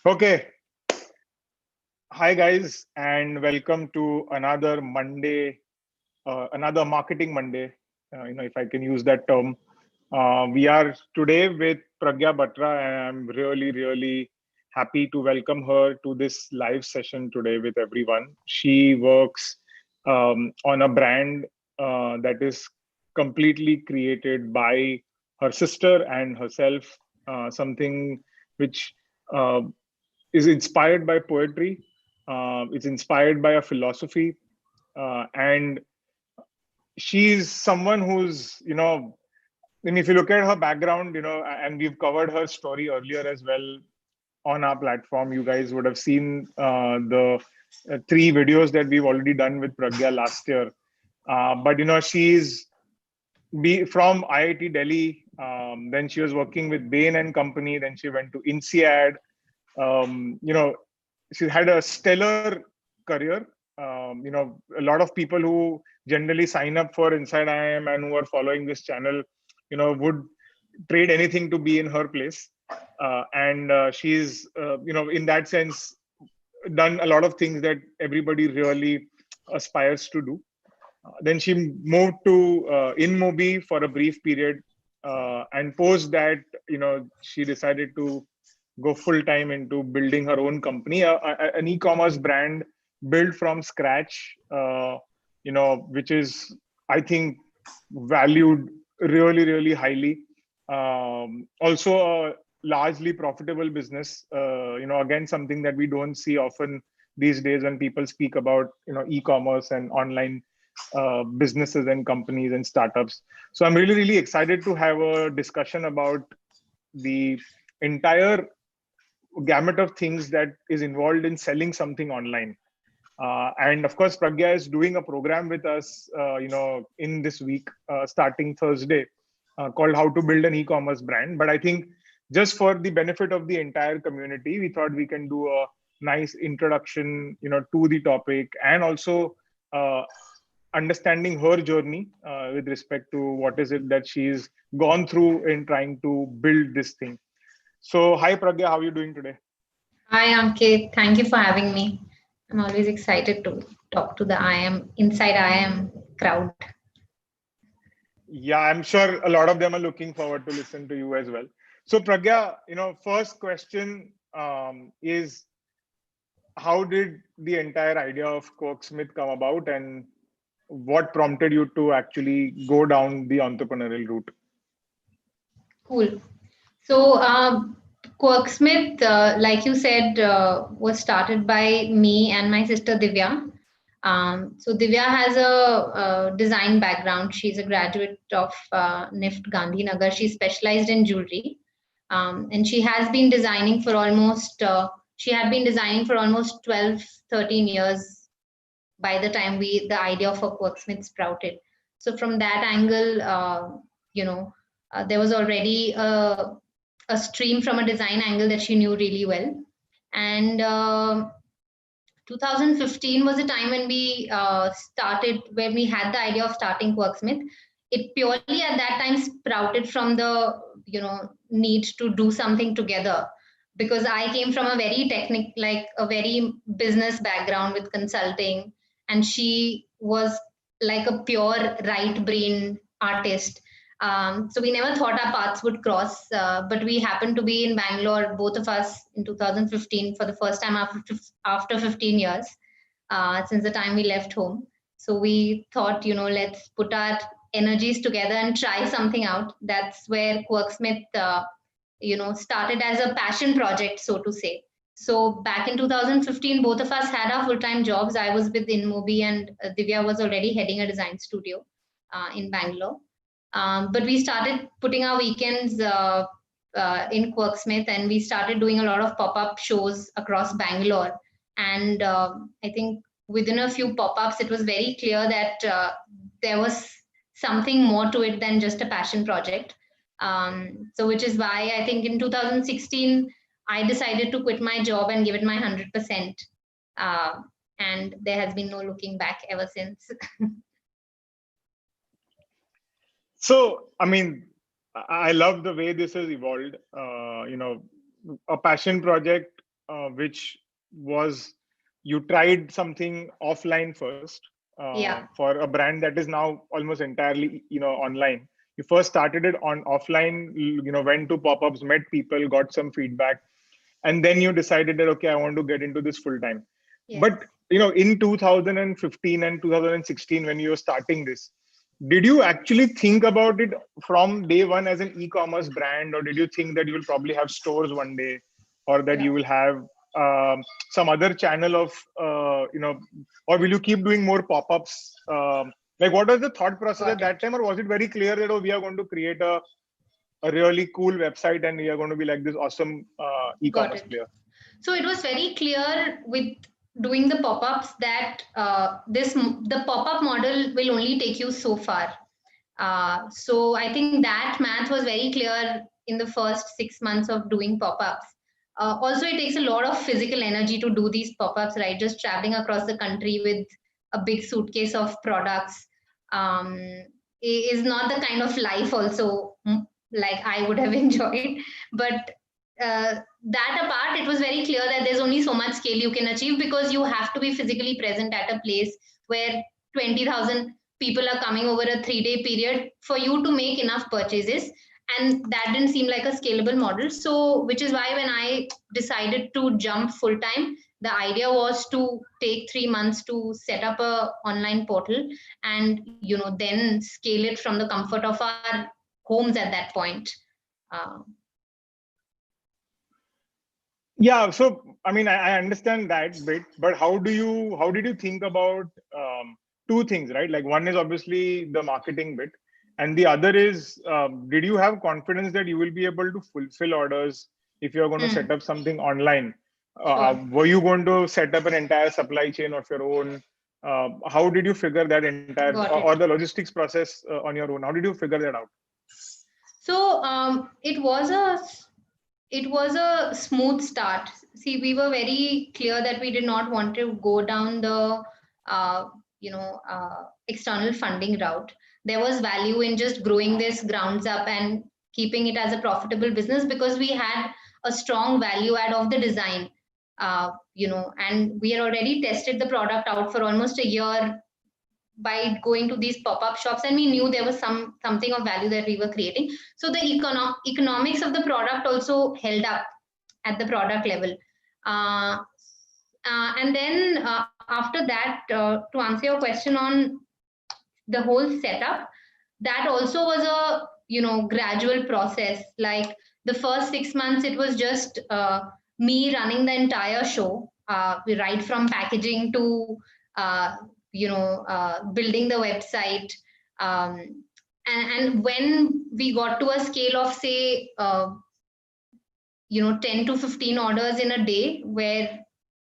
Okay. Hi, guys, and welcome to another Monday, another Marketing Monday. If I can use that term. We are today with Pragya Batra, and I'm really, really happy to welcome her to this live session today with everyone. She works on a brand that is completely created by her sister and herself, something which uh, is inspired by poetry. It's inspired by a philosophy, and she's someone who's and if you look at her background, and we've covered her story earlier as well on our platform. You guys would have seen the three videos that we've already done with Pragya last year. But she's from IIT Delhi. Then she was working with Bain and Company. Then she went to INSEAD. She had a stellar career. A lot of people who generally sign up for Inside IIM and who are following this channel, would trade anything to be in her place. And she's, in that sense, done a lot of things that everybody really aspires to do. Then she moved to InMobi for a brief period, and post that, she decided to go full time into building her own company, an e-commerce brand built from scratch, which is, I think, valued really, really highly. Also, a largely profitable business. Again, something that we don't see often these days when people speak about e-commerce and online businesses and companies and startups. So I'm really, really excited to have a discussion about the entire gamut of things that is involved in selling something online. And of course, Pragya is doing a program with us, in this week, starting Thursday, called "How to Build an E-commerce Brand." But I think just for the benefit of the entire community, we thought we can do a nice introduction, to the topic, and also understanding her journey with respect to what is it that she's gone through in trying to build this thing. So, hi Pragya, how are you doing today? Hi, Ankit. Thank you for having me. I'm always excited to talk to the inside IIM crowd. Yeah, I'm sure a lot of them are looking forward to listen to you as well. So, Pragya, first question is, how did the entire idea of Quirksmith come about, and what prompted you to actually go down the entrepreneurial route? Cool. So, Quirksmith, like you said, was started by me and my sister Divya. So Divya has a design background. She's a graduate of NIFT Gandhinagar. She's specialized in jewelry, and she had been designing for almost 12, 13 years by the time the idea of a worksmith sprouted. So from that angle, there was already a stream from a design angle that she knew really well. And 2015 was a time when when we had the idea of starting Quirksmith. It purely at that time sprouted from the need to do something together, because I came from a very like a very business background with consulting, and she was like a pure right brain artist. So we never thought our paths would cross, but we happened to be in Bangalore, both of us, in 2015 for the first time after 15 years, since the time we left home. So we thought, let's put our energies together and try something out. That's where Quirksmith, started as a passion project, so to say. So back in 2015, both of us had our full-time jobs. I was with InMobi, and Divya was already heading a design studio in Bangalore. But we started putting our weekends in Quirksmith, and we started doing a lot of pop-up shows across Bangalore. And I think within a few pop-ups, it was very clear that there was something more to it than just a passion project. So which is why I think in 2016, I decided to quit my job and give it my 100%. And there has been no looking back ever since. So, I mean, I love the way this has evolved. A passion project which was you tried something offline first Yeah. for a brand that is now almost entirely, online. You first started it on offline, went to pop-ups, met people, got some feedback, and then you decided that, okay, I want to get into this full time. Yes. But in 2015 and 2016, when you were starting this, did you actually think about it from day one as an e-commerce brand, or did you think that you will probably have stores one day, or that Yeah. you will have some other channel of or will you keep doing more pop-ups? Like, what was the thought process at Got that it. time, or was it very clear that, oh, we are going to create a really cool website and we are going to be like this awesome Got e-commerce it. player? So it was very clear with doing the pop-ups that the pop-up model will only take you so far. So I think that math was very clear in the first 6 months of doing pop-ups. Also, it takes a lot of physical energy to do these pop-ups, right? Just traveling across the country with a big suitcase of products um, is not the kind of life also like I would have enjoyed. But that apart, it was very clear that there's only so much scale you can achieve because you have to be physically present at a place where 20,000 people are coming over a 3-day period for you to make enough purchases. And that didn't seem like a scalable model. So, which is why when I decided to jump full time, the idea was to take 3 months to set up a online portal and then scale it from the comfort of our homes at that point. Uh, Yeah, so I mean, I understand that bit, but how did you think about two things, right? Like, one is obviously the marketing bit, and the other is, did you have confidence that you will be able to fulfill orders if you're going to set up something online? sure. Were you going to set up an entire supply chain of your own? How did you figure that entire, Got or it. the logistics process on your own? How did you figure that out? So it was a smooth start. See, we were very clear that we did not want to go down the external funding route. There was value in just growing this grounds up and keeping it as a profitable business because we had a strong value add of the design. And we had already tested the product out for almost a year by going to these pop-up shops, and we knew there was something of value that we were creating. So the economics of the product also held up at the product level. uh, and then after that, to answer your question on the whole setup, that also was a gradual process. Like the first 6 months it was just me running the entire show, right from packaging to building the website. Um, and, and when we got to a scale of say 10 to 15 orders in a day, where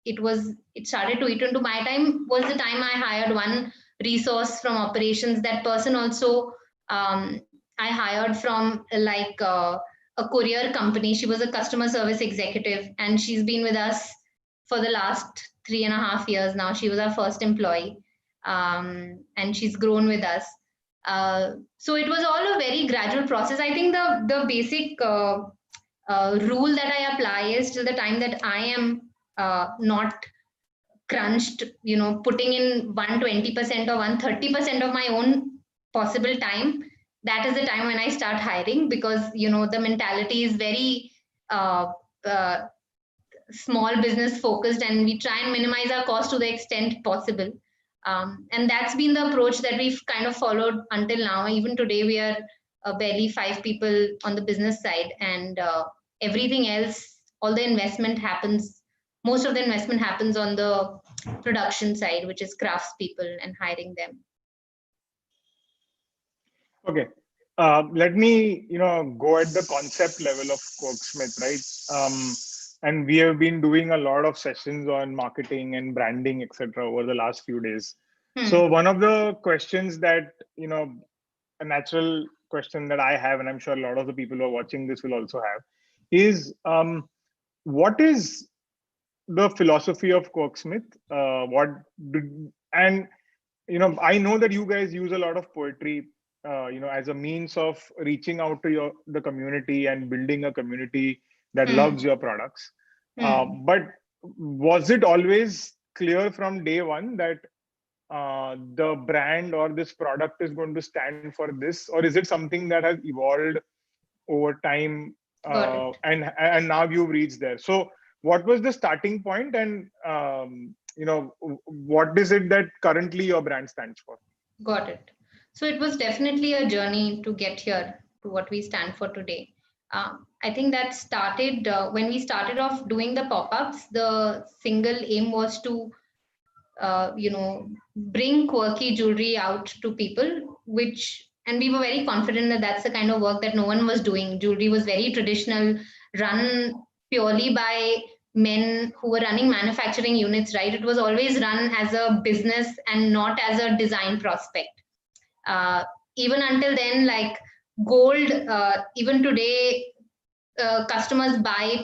it started to eat into my time, was the time I hired one resource from operations. That person also I hired from a courier company. She was a customer service executive, and she's been with us for the last 3.5 years now. She was our first employee, and she's grown with us. So it was all a very gradual process. I think the basic rule that I apply is till the time that I am not crunched, putting in 120% or 130% of my own possible time. That is the time when I start hiring, because the mentality is very uh, uh, small business focused, and we try and minimize our cost to the extent possible. And that's been the approach that we've kind of followed until now. Even today, we are barely 5 people on the business side, and everything else, all the investment happens. Most of the investment happens on the production side, which is craftspeople and hiring them. Okay. Let me, go at the concept level of Quirksmith, right? And we have been doing a lot of sessions on marketing and branding, etc., over the last few days. So one of the questions that, a natural question that I have, and I'm sure a lot of the people who are watching this will also have, is what is the philosophy of Quirksmith? And I know that you guys use a lot of poetry, as a means of reaching out to the community and building a community that loves your products. But was it always clear from day one that the brand or this product is going to stand for this, or is it something that has evolved over time, Got it. and now you've reached there? So what was the starting point, and what is it that currently your brand stands for? Got it. So it was definitely a journey to get here to what we stand for today. I think that started when we started off doing the pop-ups. The single aim was to, bring quirky jewelry out to people, and we were very confident that that's the kind of work that no one was doing. Jewelry was very traditional, run purely by men who were running manufacturing units, right? It was always run as a business and not as a design prospect. uh, Even until then, like gold, even today,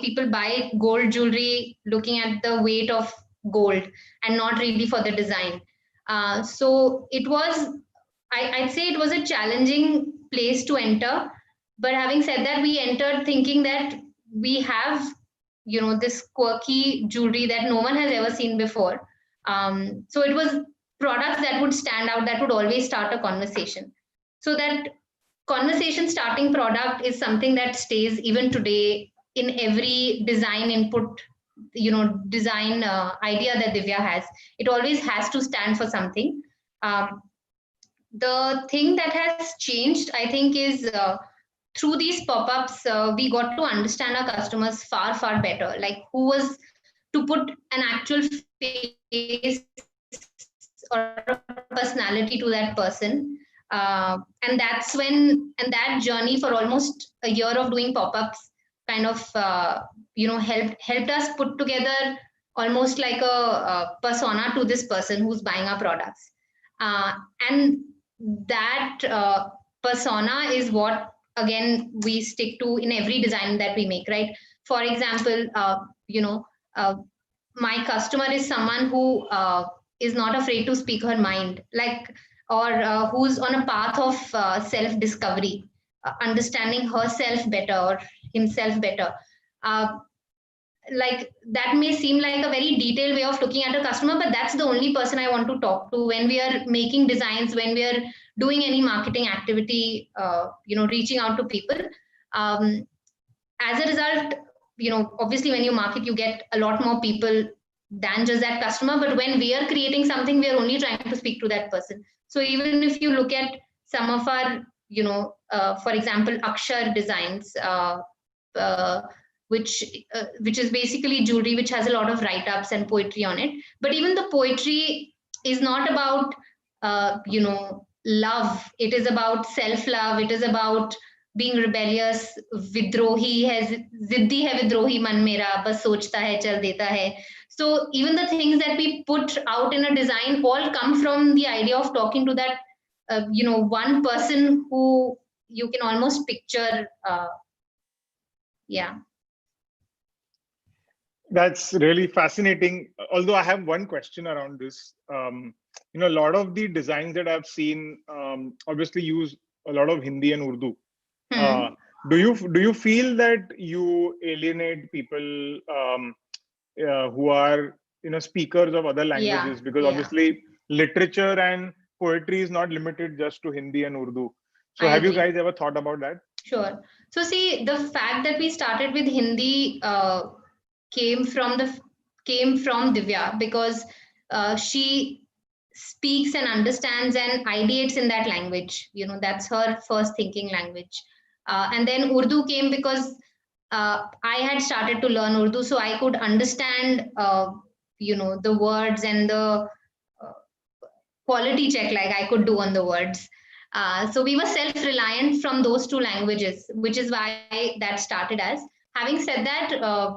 people buy gold jewelry looking at the weight of gold and not really for the design. So it was, I'd say it was a challenging place to enter. But having said that, we entered thinking that we have, this quirky jewelry that no one has ever seen before. So it was products that would stand out, that would always start a conversation. So that conversation starting product is something that stays even today in every design input, design idea that Divya has. It always has to stand for something. The thing that has changed, I think, is through these pop-ups, we got to understand our customers far, far better, like who was to put an actual face or personality to that person. And that journey for almost a year of doing pop-ups kind of helped us put together almost like a persona to this person who's buying our products. And that persona is what, again, we stick to in every design that we make, right? For example, my customer is someone who is not afraid to speak her mind, like, or who's on a path of self discovery, understanding herself better or himself better. uh, like, that may seem like a very detailed way of looking at a customer, but that's the only person I want to talk to when we are making designs, when we are doing any marketing activity, reaching out to people. um, as a result, obviously when you market, you get a lot more people than just that customer, but when we are creating something, we are only trying to speak to that person. So even if you look at some of our, for example, Akshar designs, uh, which is basically jewelry which has a lot of write-ups and poetry on it, but even the poetry is not about love. It is about self-love. It is about being rebellious. विद्रोही है, जिद्दी है विद्रोही मन मेरा, बस सोचता है चल देता है. So even the things that we put out in a design all come from the idea of talking to that one person who you can almost picture. Yeah. That's really fascinating. Although I have one question around this. A lot of the designs that I've seen obviously use a lot of Hindi and Urdu. Do you feel that you alienate people who are speakers of other languages? Yeah, Because yeah, obviously literature and poetry is not limited just to Hindi and Urdu. So I have you agree. guys ever thought about that? Sure. So see, the fact that we started with Hindi came from Divya, because she speaks and understands and ideates in that language. That's her first thinking language. And then Urdu came because I had started to learn Urdu, so I could understand the words and the uh, quality check, like I could do on the words. So we were self-reliant from those two languages, which is why that started as. Having said that,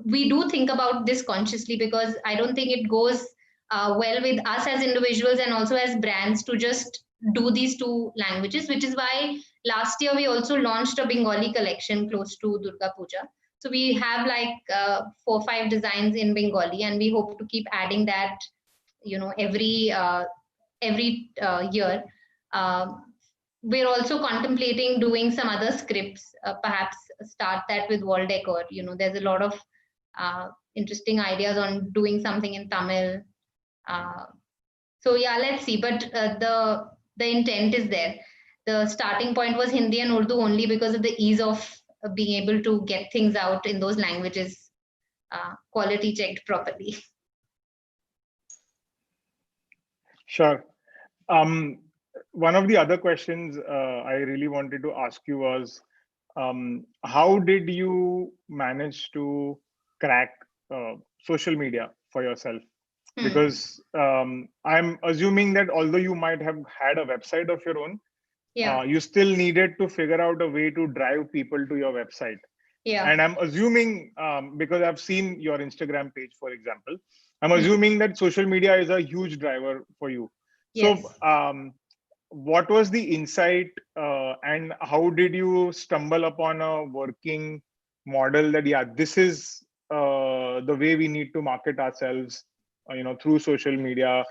we do think about this consciously, because I don't think it goes well with us as individuals and also as brands to just do these two languages, which is why last year we also launched a Bengali collection close to Durga Puja. So we have like 4 or 5 designs in Bengali, and we hope to keep adding that, every year. We're also contemplating doing some other scripts, perhaps start that with wall decor. There's a lot of interesting ideas on doing something in Tamil. So yeah, let's see. But the intent is there. The starting point was Hindi and Urdu only because of the ease of being able to get things out in those languages, quality checked properly. Sure. One of the other questions I really wanted to ask you was, how did you manage to crack social media for yourself? Because I'm assuming that although you might have had a website of your own, you still needed to figure out a way to drive people to your website. And I'm assuming, because I've seen your Instagram page, for example, I'm assuming that social media is a huge driver for you. Yes. So what was the insight, and how did you stumble upon a working model that, yeah, this is the way we need to market ourselves, through social media?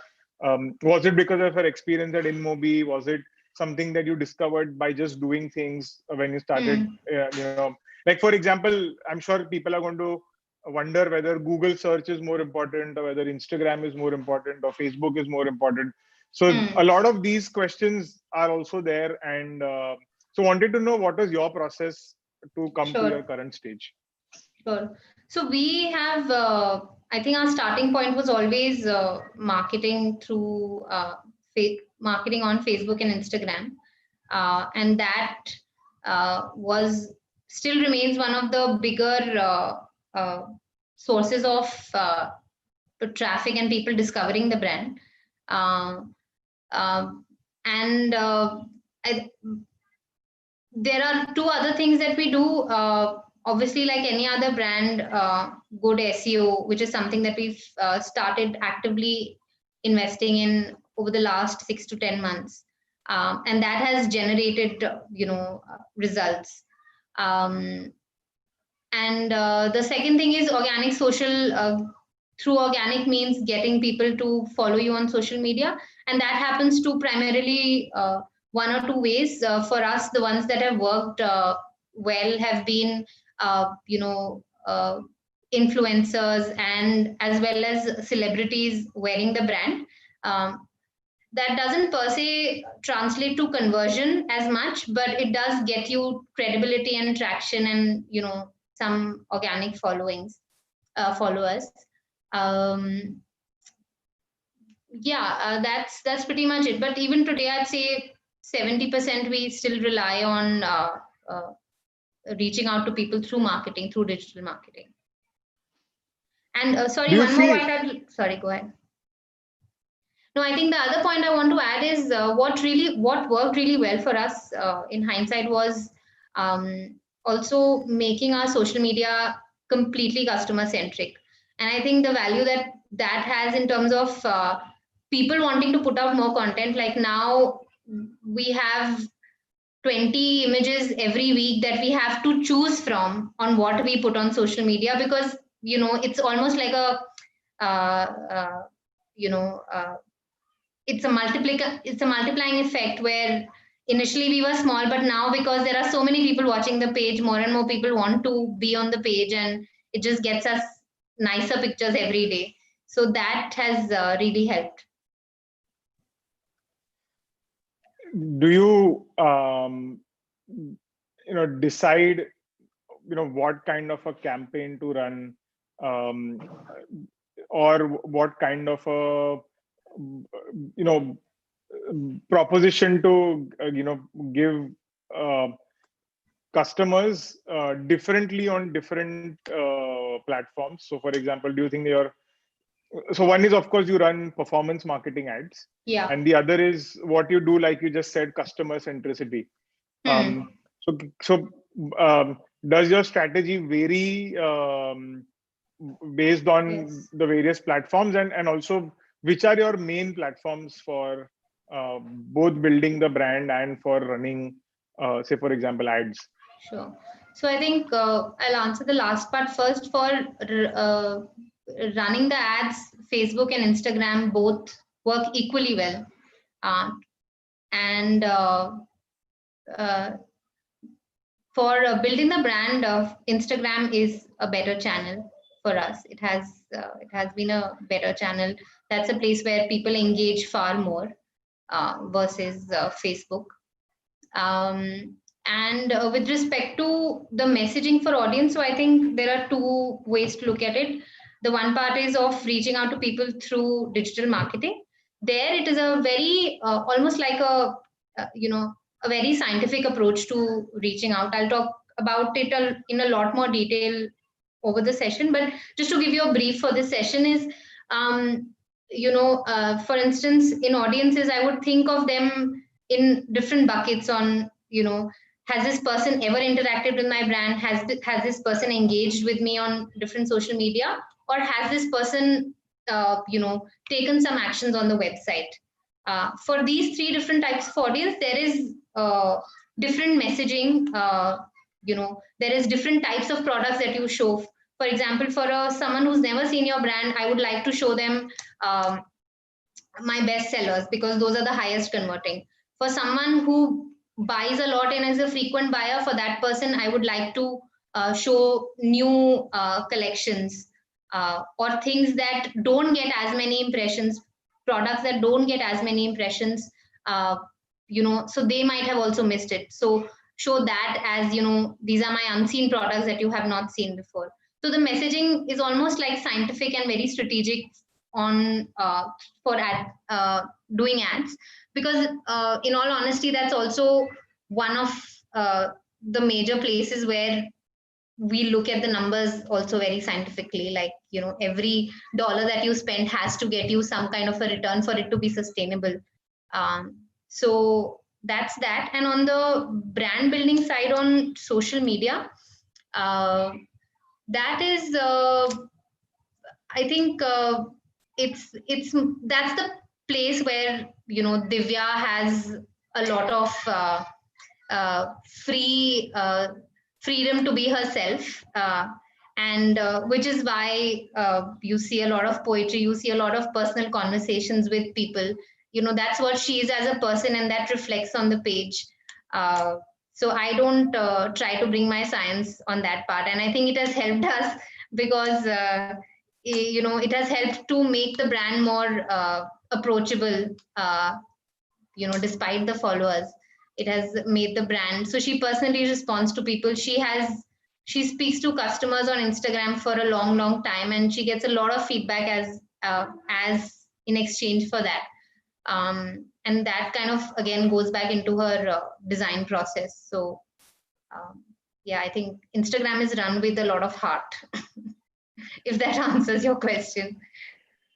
Was it because of your experience at InMobi? Was it something that you discovered by just doing things when you started? Like, for example, I'm sure people are going to wonder whether Google search is more important, or whether Instagram is more important, or Facebook is more important. So a lot of these questions are also there. And so wanted to know, what was your process to come to your current stage? Sure. So we have, I think our starting point was always marketing through marketing on Facebook and Instagram. And that was still remains one of the bigger sources of traffic and people discovering the brand. There are two other things that we do. Obviously, like any other brand, good SEO, which is something that we've started actively investing in over the last 6 to 10 months. And that has generated, results. And the second thing is organic social. Through organic means getting people to follow you on social media. And that happens to primarily one or two ways. For us, the ones that have worked well have been, influencers, and as well as celebrities wearing the brand. That doesn't per se translate to conversion as much, but it does get you credibility and traction and, some organic followers. That's pretty much it. But even today, I'd say 70% we still rely on reaching out to people through marketing, through digital marketing. And sorry, one more point. Sorry, go ahead. No, I think the other point I want to add is what worked really well for us in hindsight was also making our social media completely customer centric. And I think the value that has in terms of people wanting to put out more content, like now we have 20 images every week that we have to choose from on what we put on social media, because, it's almost like a, it's a multiplying effect, where initially we were small, but now because there are so many people watching the page, more and more people want to be on the page, and it just gets us nicer pictures every day. So that has really helped. Do you, decide, what kind of a campaign to run, or what kind of a, proposition to, give customers differently on different platforms? So, for example, do you think so one is, of course, you run performance marketing ads. Yeah. And the other is what you do, like you just said, customer centricity. So does your strategy vary based on the various platforms, and also which are your main platforms for both building the brand and for running, say, for example, ads? Sure. So I think I'll answer the last part first. For running the ads, Facebook and Instagram both work equally well. And for building the brand, Instagram is a better channel for us. It has been a better channel. That's a place where people engage far more versus Facebook. And with respect to the messaging for audience, so I think there are two ways to look at it. The one part is of reaching out to people through digital marketing. There, it is a very almost like a very scientific approach to reaching out. I'll talk about it in a lot more detail over the session, but just to give you a brief for this session is, for instance, in audiences, I would think of them in different buckets on, has this person ever interacted with my brand? Has this person engaged with me on different social media? Or has this person, taken some actions on the website? For these three different types of audience, there is different messaging. There is different types of products that you show. For example, for someone who's never seen your brand, I would like to show them my best sellers, because those are the highest converting. For someone who buys a lot and is a frequent buyer, for that person, I would like to show new collections or things that don't get as many impressions, products that don't get as many impressions, so they might have also missed it. So show that as, these are my unseen products that you have not seen before. So the messaging is almost like scientific and very strategic on for doing ads, because in all honesty, that's also one of the major places where we look at the numbers also very scientifically. Like, every dollar that you spend has to get you some kind of a return for it to be sustainable. So that's that. And on the brand building side on social media, that is I think it's that's the place where Divya has a lot of freedom to be herself, and which is why you see a lot of poetry, you see a lot of personal conversations with people. That's what she is as a person, and that reflects on the page. So I don't try to bring my science on that part, and I think it has helped us because it has helped to make the brand more approachable. Despite the followers, it has made the brand. So she personally responds to people. She speaks to customers on Instagram for a long time, and she gets a lot of feedback as in exchange for that. And that kind of again goes back into her design process. So yeah, I think Instagram is run with a lot of heart. If that answers your question.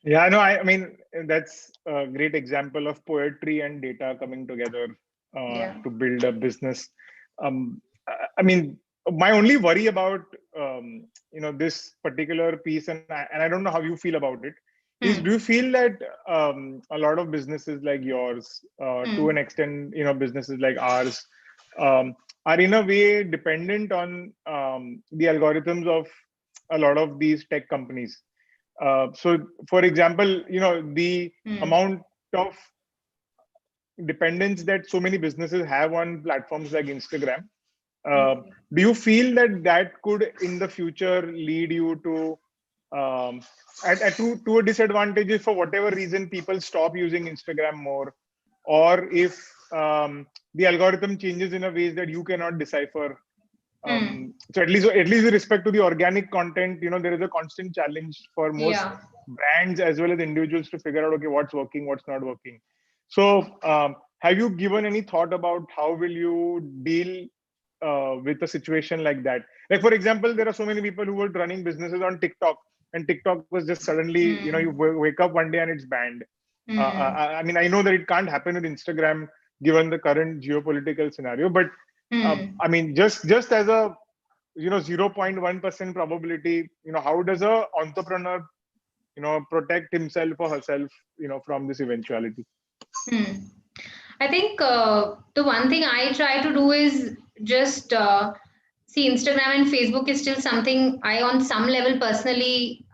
Yeah, no, I mean, that's a great example of poetry and data coming together to build a business. I mean, my only worry about this particular piece, and I don't know how you feel about it, is do you feel that a lot of businesses like yours, to an extent, businesses like ours, are in a way dependent on the algorithms of a lot of these tech companies? So, for example, the amount of dependence that so many businesses have on platforms like Instagram, do you feel that could in the future lead you to to a disadvantage if for whatever reason people stop using Instagram more, or if the algorithm changes in a ways that you cannot decipher? So at least with respect to the organic content, there is a constant challenge for most brands as well as individuals to figure out, okay, what's working, what's not working. So have you given any thought about how will you deal with a situation like that? Like, for example, there are so many people who were running businesses on TikTok, and TikTok was just suddenly, you wake up one day and it's banned. I mean, I know that it can't happen with Instagram given the current geopolitical scenario, but I mean, just as a 0.1% probability, how does a entrepreneur protect himself or herself from this eventuality? I think the one thing I try to do is just see, Instagram and Facebook is still something I on some level personally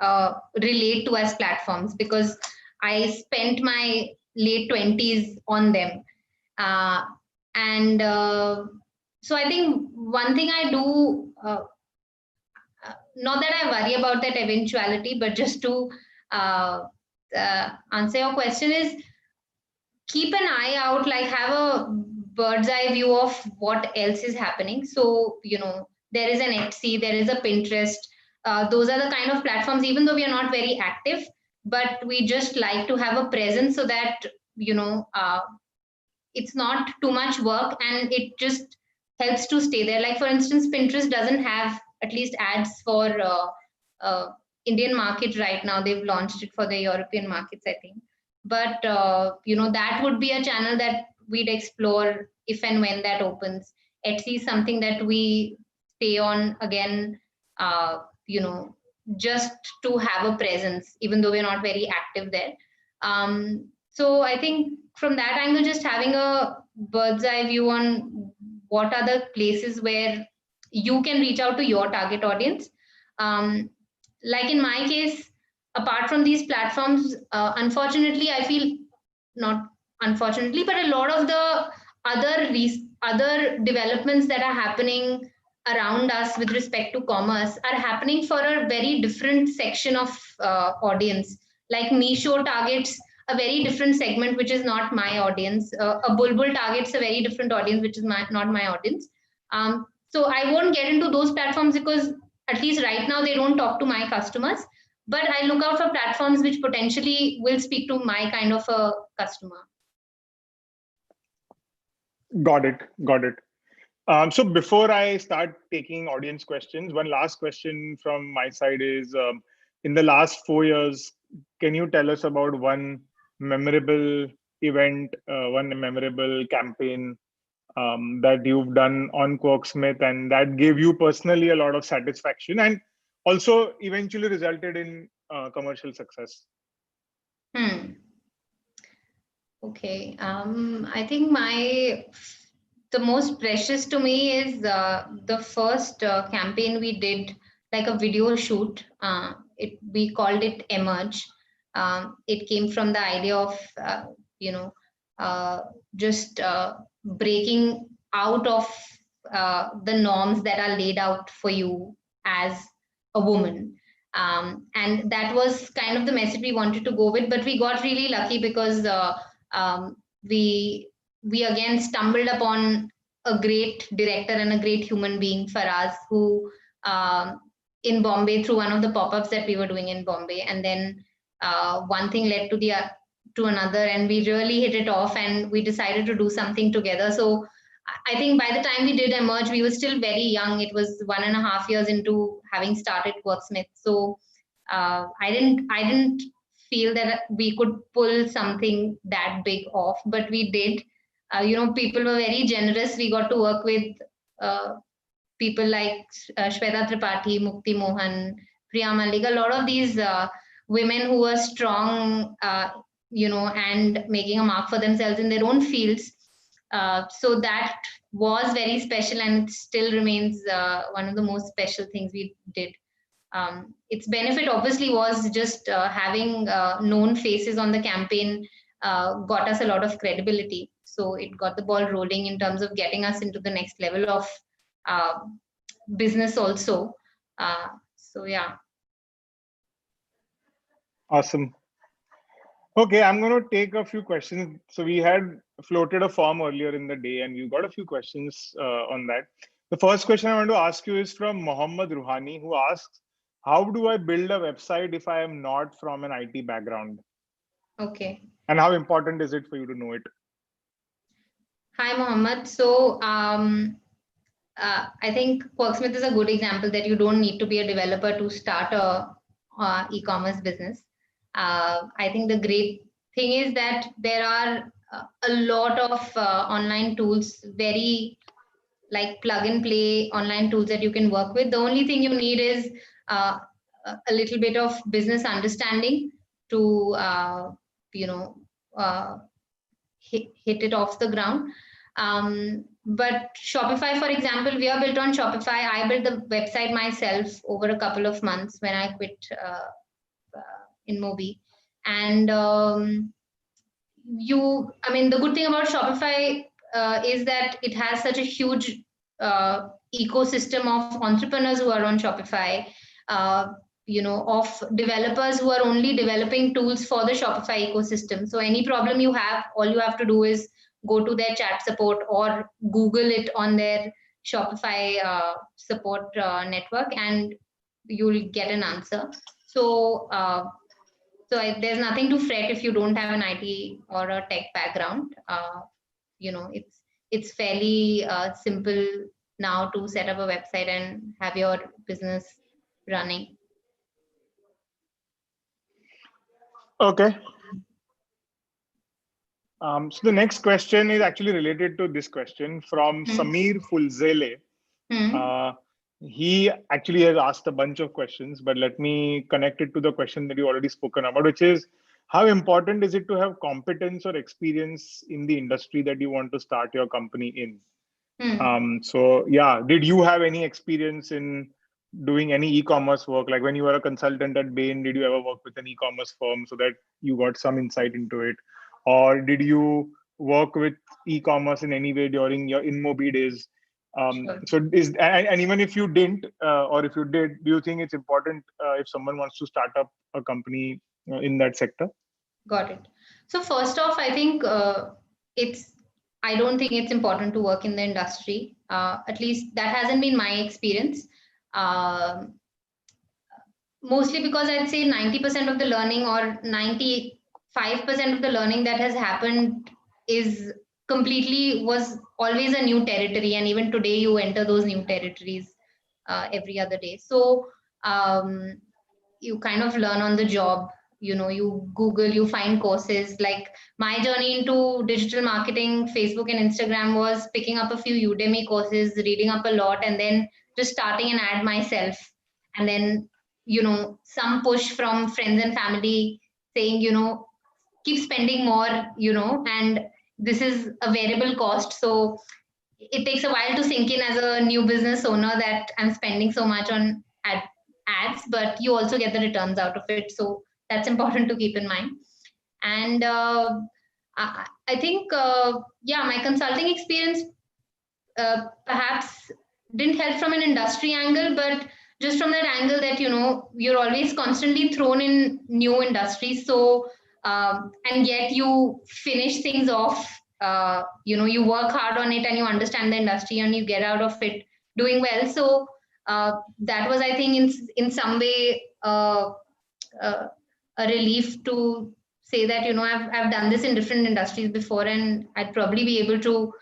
relate to as platforms, because I spent my late 20s on them. And so I think one thing I do not that I worry about that eventuality, but just to answer your question is, keep an eye out, like have a bird's eye view of what else is happening. So, there is an Etsy, there is a Pinterest. Those are the kind of platforms, even though we are not very active, but we just like to have a presence so that, it's not too much work and it just helps to stay there. Like for instance, Pinterest doesn't have at least ads for Indian market right now. They've launched it for the European markets, I think. But that would be a channel that we'd explore if and when that opens. Etsy is something that we stay on again, just to have a presence, even though we're not very active there. So I think from that angle, just having a bird's eye view on what are the places where you can reach out to your target audience. Like in my case, apart from these platforms, unfortunately, I feel, not unfortunately, but a lot of the other developments that are happening around us with respect to commerce are happening for a very different section of audience. Like Meesho targets a very different segment, which is not my audience. A Bulbul targets a very different audience, which is not my audience. So I won't get into those platforms because at least right now they don't talk to my customers. But I look out for platforms which potentially will speak to my kind of a customer. Got it. So before I start taking audience questions, one last question from my side is, in the last 4 years, can you tell us about one memorable event, one memorable campaign that you've done on Quirksmith and that gave you personally a lot of satisfaction and also eventually resulted in commercial success? Okay. I think the most precious to me is the first campaign we did, like a video shoot. We called it Emerge. It came from the idea of just breaking out of the norms that are laid out for you as a woman. And that was kind of the message we wanted to go with, but we got really lucky because we again stumbled upon a great director and a great human being, Faraz, who in Bombay, through one of the pop-ups that we were doing in Bombay, and then one thing led to another, and we really hit it off, and we decided to do something together. So I think by the time we did Emerge, we were still very young. It was 1.5 years into having started Quirksmith. So I didn't feel that we could pull something that big off, but we did. People were very generous. We got to work with people like Shweta Tripathi, Mukti Mohan, Priya Malik, a lot of these women who were strong, and making a mark for themselves in their own fields. So that was very special, and it still remains one of the most special things we did. Its benefit obviously was just having known faces on the campaign got us a lot of credibility. So it got the ball rolling in terms of getting us into the next level of business also. So yeah. Awesome. Okay, I'm going to take a few questions. So we had floated a form earlier in the day and you got a few questions on that. The first question I want to ask you is from Mohammad Ruhani, who asks, how do I build a website if I am not from an IT background? Okay. And how important is it for you to know it? Hi, Mohammed. So I think Quirksmith is a good example that you don't need to be a developer to start a e-commerce business. I think the great thing is that there are a lot of online tools, very like plug and play online tools that you can work with. The only thing you need is a little bit of business understanding to hit it off the ground. But Shopify, for example, we are built on Shopify. I built the website myself over a couple of months when I quit InMobi. And the good thing about Shopify is that it has such a huge ecosystem of entrepreneurs who are on Shopify. of developers who are only developing tools for the Shopify ecosystem. So any problem you have, all you have to do is go to their chat support or Google it on their Shopify support network, and you'll get an answer. So, there's nothing to fret if you don't have an IT or a tech background. It's fairly simple now to set up a website and have your business running. Okay. So the next question is actually related to this question from Samir Fulzele. He actually has asked a bunch of questions, but let me connect it to the question that you already spoken about, which is how important is it to have competence or experience in the industry that you want to start your company in? So yeah, did you have any experience in doing any e-commerce work? Like when you were a consultant at Bain, did you ever work with an e-commerce firm so that you got some insight into it? Or did you work with e-commerce in any way during your InMobi days? Sure. So and even if you didn't, or if you did, do you think it's important if someone wants to start up a company in that sector? Got it. So first off, I think I don't think it's important to work in the industry. At least that hasn't been my experience. Mostly because I'd say 90% of the learning or 95% of the learning that has happened was always a new territory. And even today you enter those new territories every other day. So you kind of learn on the job. You Google, you find courses. Like my journey into digital marketing, Facebook and Instagram was picking up a few Udemy courses, reading up a lot, and then just starting an ad myself. And then, some push from friends and family saying, keep spending more, and this is a variable cost. So it takes a while to sink in as a new business owner that I'm spending so much on ads, but you also get the returns out of it. So that's important to keep in mind. And I think, my consulting experience perhaps didn't help from an industry angle, but just from that angle that, you're always constantly thrown in new industries. So, and yet you finish things off, you work hard on it and you understand the industry and you get out of it doing well. So that was, I think, in some way, a relief to say that, I've done this in different industries before, and I'd probably be able to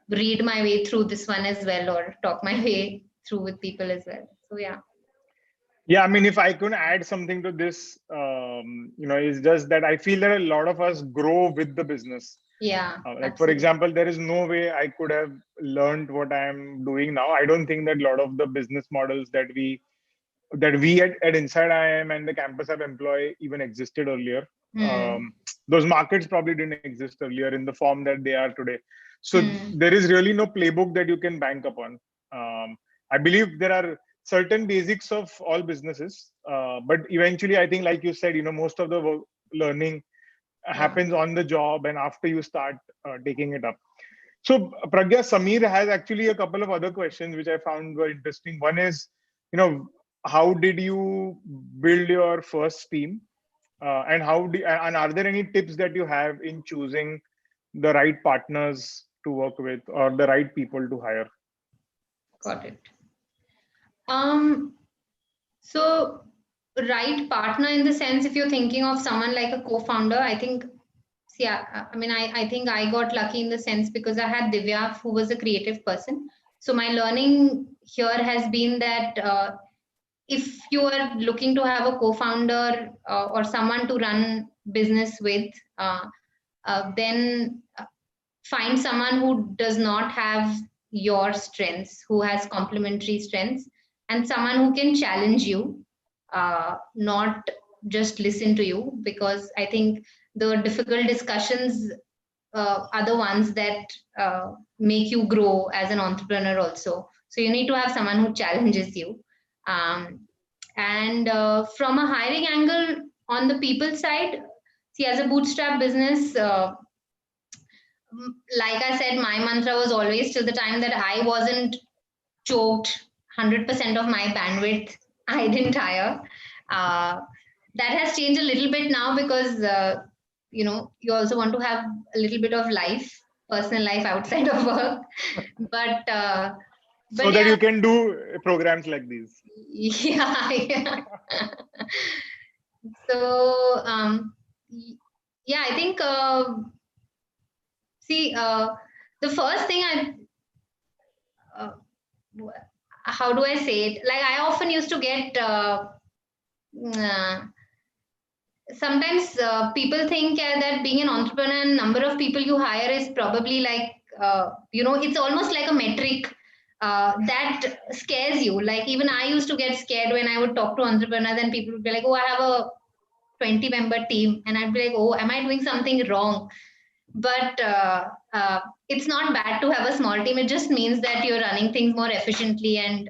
read my way through this one as well, or talk my way through with people as well. So yeah, I mean, if I could add something to this, it's just that I feel that a lot of us grow with the business. Like for example, there is no way I could have learned what I'm doing now. I don't think that a lot of the business models that we at INSEAD IIM and the campus app employ even existed earlier. Those markets probably didn't exist earlier in the form that they are today. So there is really no playbook that you can bank upon. I believe there are certain basics of all businesses, but eventually I think, like you said, most of the learning happens on the job and after you start taking it up. So Pragya, Samir has actually a couple of other questions which I found were interesting. One is, how did you build your first team, and are there any tips that you have in choosing the right partners to work with or the right people to hire? Got it. So right partner in the sense, if you're thinking of someone like a co-founder, I think, I think I got lucky in the sense because I had Divya, who was a creative person. So my learning here has been that if you are looking to have a co-founder or someone to run business with, then find someone who does not have your strengths, who has complementary strengths, and someone who can challenge you, not just listen to you, because I think the difficult discussions are the ones that make you grow as an entrepreneur also. So you need to have someone who challenges you. And from a hiring angle, on the people side, see, as a bootstrap business, like I said, my mantra was always, till the time that I wasn't choked 100% of my bandwidth, I didn't hire. That has changed a little bit now because you also want to have a little bit of life, personal life outside of work. But So that yeah, you can do programs like these. yeah, yeah. So yeah, I think see the first thing uh, how do I say it? Like I often used to get uh, sometimes people think that being an entrepreneur and number of people you hire is probably like it's almost like a metric that scares you. Like even I used to get scared when I would talk to entrepreneurs and people would be like, oh, I have a 20-member team, and I'd be like, oh, am I doing something wrong? But it's not bad to have a small team. It just means that you're running things more efficiently and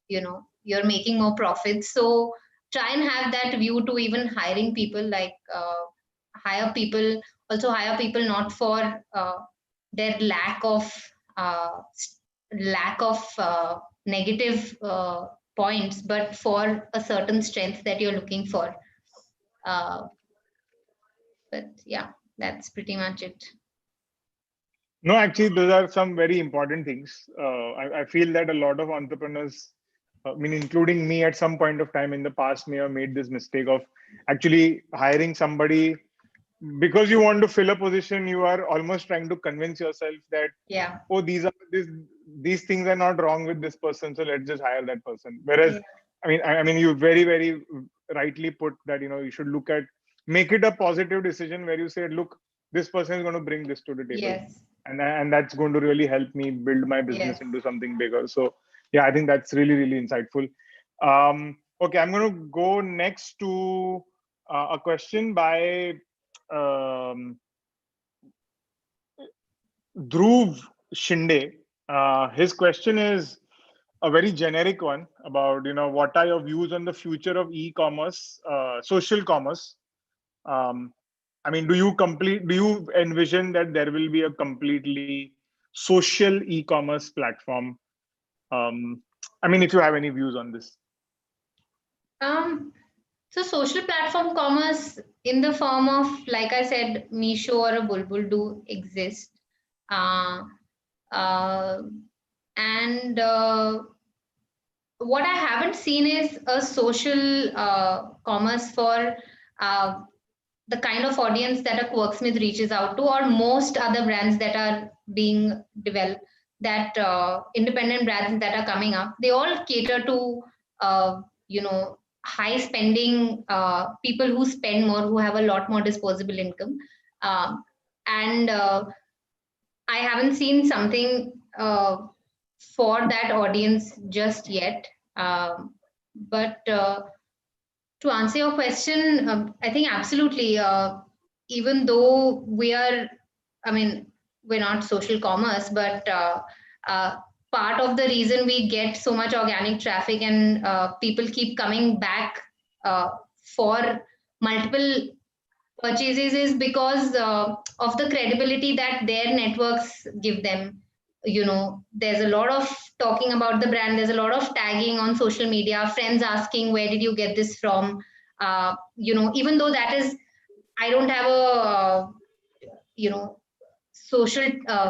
you're making more profits. So try and have that view to even hiring people, like hire people also hire people not for their uh, lack of negative points, but for a certain strength that you're looking for. uh, but yeah, that's pretty much it. No, actually, those are some very important things. I feel that a lot of entrepreneurs, I mean, including me at some point of time in the past, may have made this mistake of actually hiring somebody because you want to fill a position. You are almost trying to convince yourself that, Yeah. oh, these things are not wrong with this person, so let's just hire that person. Whereas, Yeah. I mean, you very, very rightly put that you should make it a positive decision where you say, look, this person is going to bring this to the table, Yes. and that's going to really help me build my business Yes. into something bigger. So yeah, I think that's really, really insightful. Okay, I'm going to go next to a question by um, Dhruv Shinde. His question is a very generic one about what are your views on the future of e-commerce, social commerce. um, I mean, do you envision that there will be a completely social e-commerce platform? um, I mean, if you have any views on this. Um, so social platform commerce in the form of, like I said, Meesho or a Bulbul do exist. Uh, uh, and what I haven't seen is a social commerce for uh, the kind of audience that a Quirksmith reaches out to, or most other brands that are being developed, that independent brands that are coming up, they all cater to, uh, high spending people who spend more, who have a lot more disposable income. Um, and I haven't seen something for that audience just yet. But to answer your question, I think absolutely. Even though I mean, we're not social commerce, but uh, part of the reason we get so much organic traffic and people keep coming back uh, for multiple purchases is because of the credibility that their networks give them. There's a lot of talking about the brand, there's a lot of tagging on social media, friends asking, where did you get this from? Even though that is, I don't have a you know social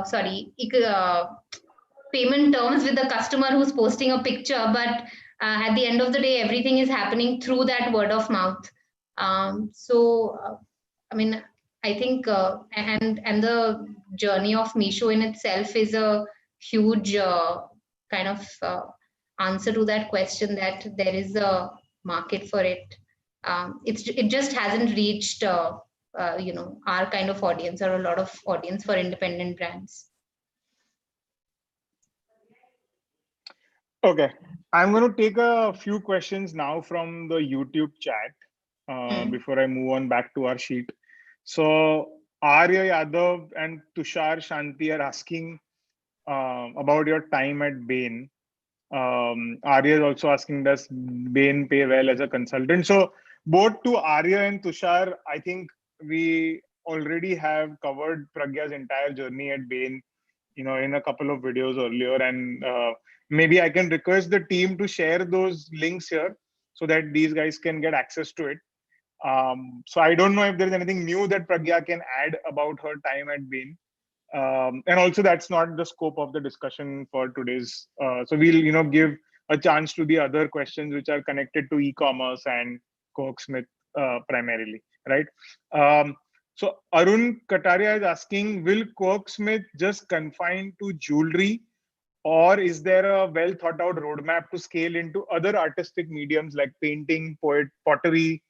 sorry payment terms with the customer who's posting a picture, but at the end of the day, everything is happening through that word of mouth. So I mean, I think and the journey of Meesho in itself is a huge kind of answer to that question, that there is a market for it. It just hasn't reached our kind of audience, or a lot of audience for independent brands. Okay, I'm going to take a few questions now from the YouTube chat Hmm. before I move on back to our sheet. So Arya Yadav and Tushar Shanti are asking about your time at Bain. Arya is also asking, does Bain pay well as a consultant? So both to Arya and Tushar, I think we already have covered Pragya's entire journey at Bain, in a couple of videos earlier. And maybe I can request the team to share those links here so that these guys can get access to it. So I don't know if there's anything new that Pragya can add about her time at Bain. And also that's not the scope of the discussion for today's. So we'll give a chance to the other questions which are connected to e-commerce and Quirksmith primarily, right? So Arun Kataria is asking, will Quirksmith just confine to jewelry, or is there a well thought out roadmap to scale into other artistic mediums like painting, pottery,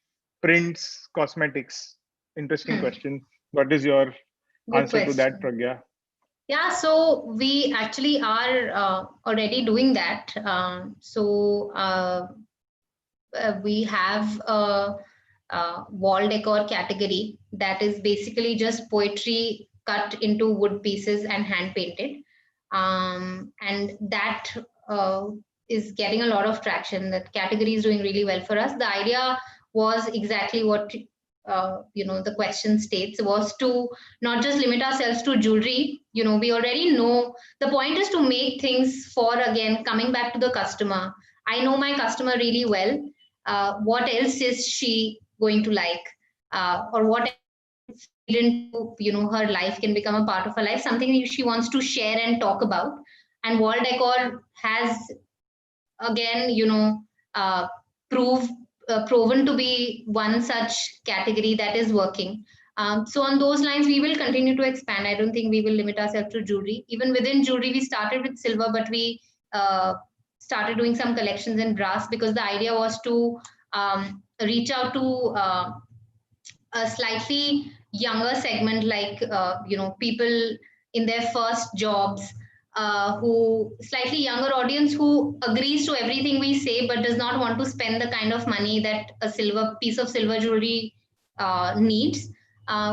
prints, cosmetics? Interesting question. What is your Good answer to that, question. Pragya? Yeah, so we actually are already doing that. We have a wall decor category that is basically just poetry cut into wood pieces and hand painted. And that is getting a lot of traction. That category is doing really well for us. The idea was exactly what the question states, was to not just limit ourselves to jewelry. We already know the point is to make things for, again, coming back to the customer. I know my customer really well. What else is she going to like, or what feed into her life, can become a part of her life, something she wants to share and talk about. And wall decor has, again, uh, prove proven to be one such category that is working. So on those lines, we will continue to expand. I don't think we will limit ourselves to jewelry. Even within jewelry, we started with silver, but we started doing some collections in brass, because the idea was to reach out to a slightly younger segment, like people in their first jobs, who slightly younger audience who agrees to everything we say but does not want to spend the kind of money that a silver piece of silver jewelry needs,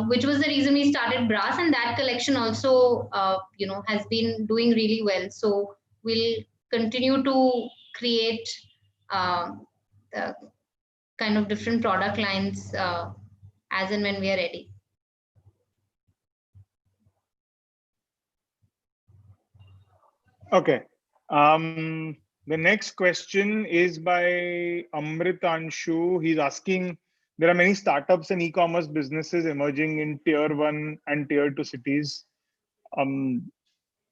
which was the reason we started brass. And that collection also has been doing really well. So we'll continue to create uh, kind of different product lines as and when we are ready. Okay. The next question is by Amritanshu. He's asking, there are many startups and e-commerce businesses emerging in tier 1 and tier 2 cities.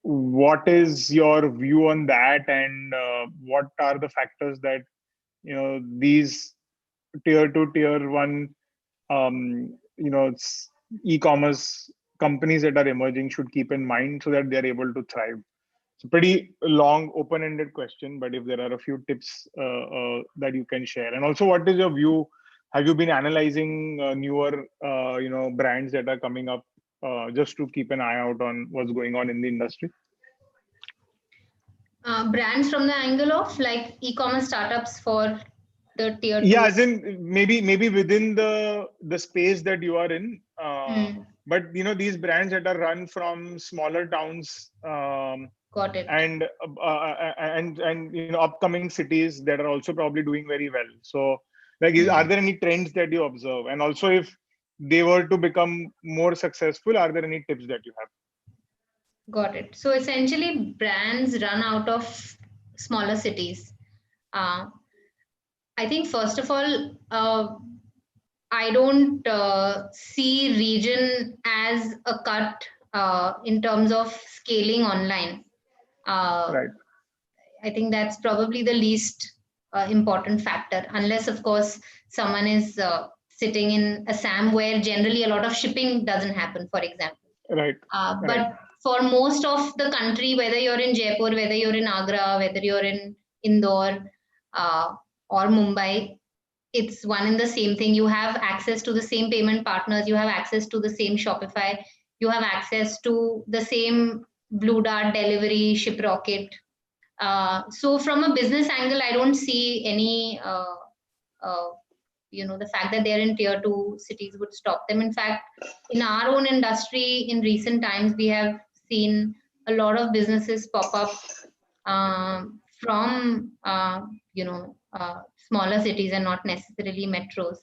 What is your view on that, and what are the factors that these tier 2, tier 1 e-commerce companies that are emerging should keep in mind so that they're able to thrive? It's a pretty long, open-ended question, but if there are a few tips that you can share, and also, what is your view? Have you been analyzing newer, brands that are coming up, just to keep an eye out on what's going on in the industry? Brands from the angle of like e-commerce startups for the tier Yeah, two. as in maybe within the space that you are in, but these brands that are run from smaller towns. Got it. And upcoming cities that are also probably doing very well. So, like, are there any trends that you observe? And also, if they were to become more successful, are there any tips that you have? Got it. So essentially, brands run out of smaller cities. I think first of all, I don't see region as a cut in terms of scaling online. Right. I think that's probably the least important factor, unless, of course, someone is sitting in Assam, where generally a lot of shipping doesn't happen, for example. Right. But Right. for most of the country, whether you're in Jaipur, whether you're in Agra, whether you're in Indore or Mumbai, it's one and the same thing. You have access to the same payment partners, you have access to the same Shopify, you have access to the same Blue Dart delivery, ShipRocket. So from a business angle, I don't see any, the fact that they're in tier 2 cities would stop them. In fact, in our own industry, in recent times, we have seen a lot of businesses pop up from, smaller cities and not necessarily metros.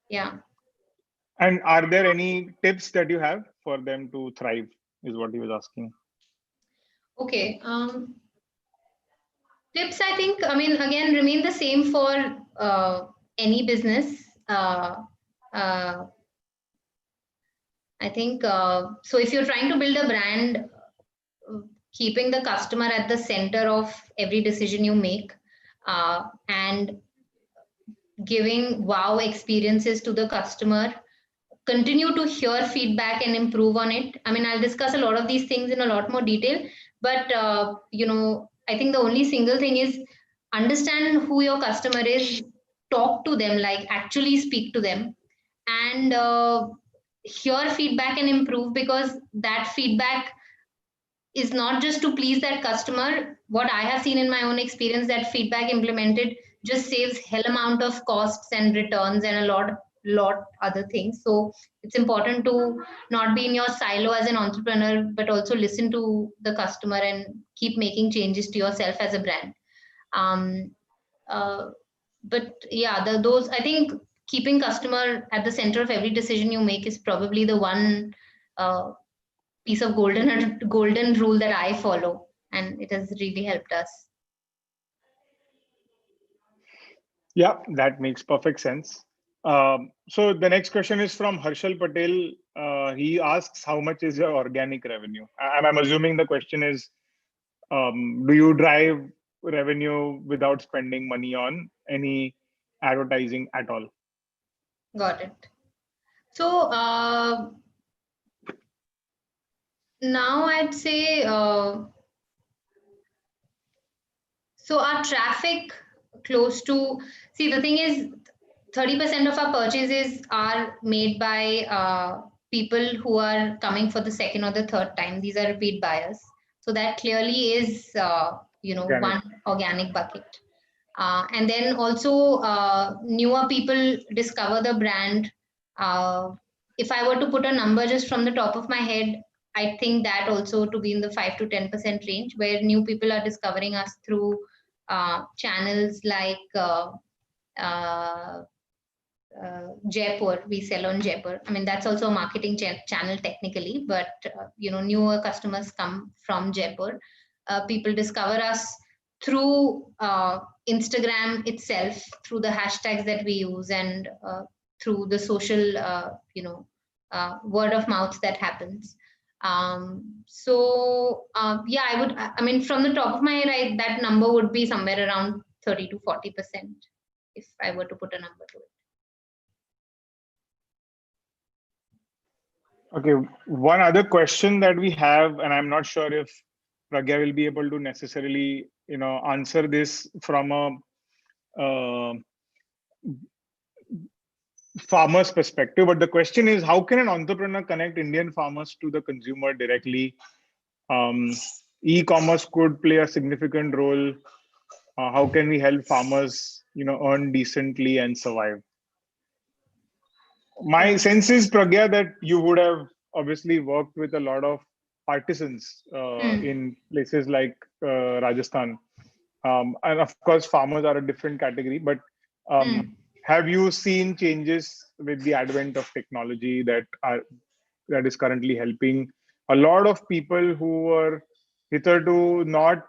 Yeah. And are there any tips that you have for them to thrive? Is what he was asking. Okay. Tips, I think, I mean, again, remain the same for any business. I think, so if you're trying to build a brand, keeping the customer at the center of every decision you make, and giving wow experiences to the customer, continue to hear feedback and improve on it. I mean, I'll discuss a lot of these things in a lot more detail, but I think the only single thing is understand who your customer is, talk to them, like actually speak to them, and hear feedback and improve, because that feedback is not just to please that customer. What I have seen in my own experience, that feedback implemented just saves hell amount of costs and returns and a lot other things. So it's important to not be in your silo as an entrepreneur, but also listen to the customer and keep making changes to yourself as a brand. um, uh, but yeah, those, I think, keeping customer at the center of every decision you make is probably the one uh, piece of golden rule that I follow, and it has really helped us. Yeah, that makes perfect sense. So the next question is from Harshal Patel. He asks, how much is your organic revenue? I'm assuming the question is, do you drive revenue without spending money on any advertising at all? Got it. So now I'd say, so our traffic close to, see, the thing is, 30% of our purchases are made by people who are coming for the second or the third time. These are repeat buyers. So that clearly is, Organic. one organic bucket. And then also newer people discover the brand. If I were to put a number just from the top of my head, I think that also to be in the 5 to 10% range, where new people are discovering us through channels like uh, Jaipur. We sell on Jaipur. I mean, that's also a marketing channel technically, but newer customers come from Jaipur. People discover us through Instagram itself, through the hashtags that we use, and through the social, word of mouth that happens. Yeah, I mean, from the top of my head, that number would be somewhere around 30 to 40%, if I were to put a number to it. Okay, one other question that we have, and I'm not sure if Pragya will be able to necessarily, answer this from a farmer's perspective, but the question is, how can an entrepreneur connect Indian farmers to the consumer directly? E-commerce could play a significant role. How can we help farmers, earn decently and survive? My sense is, Pragya, that you would have obviously worked with a lot of artisans in places like Rajasthan. And of course, farmers are a different category, but have you seen changes with the advent of technology that is currently helping a lot of people who were hitherto not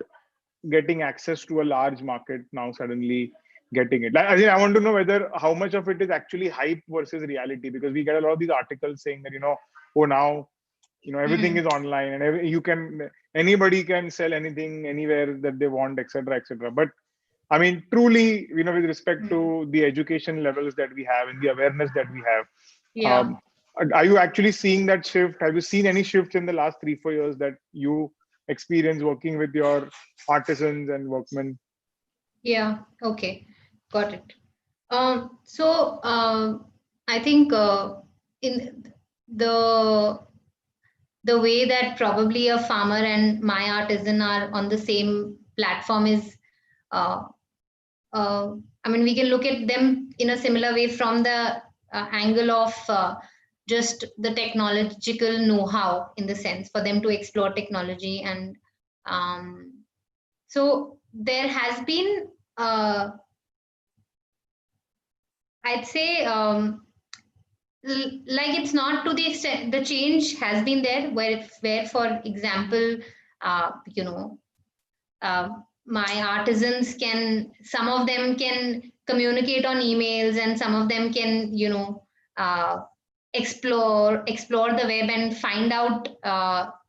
getting access to a large market, now suddenly getting it? I think I want to know whether how much of it is actually hype versus reality, because we get a lot of these articles saying that, oh, now everything is online and anybody can sell anything anywhere that they want, etc., etc. But I mean, truly, with respect to the education levels that we have and the awareness that we have, Yeah. are you actually seeing that shift? Have you seen any shifts in the last 3-4 years that you experience working with your artisans and workmen? Yeah. Okay. Got it. So I think in the way that probably a farmer and my artisan are on the same platform is, I mean, we can look at them in a similar way from the angle of just the technological know-how, in the sense for them to explore technology. And so there has been, I'd say, like, it's not to the extent, the change has been there, where for example, uh, my artisans can, some of them can communicate on emails, and some of them can, explore the web and find out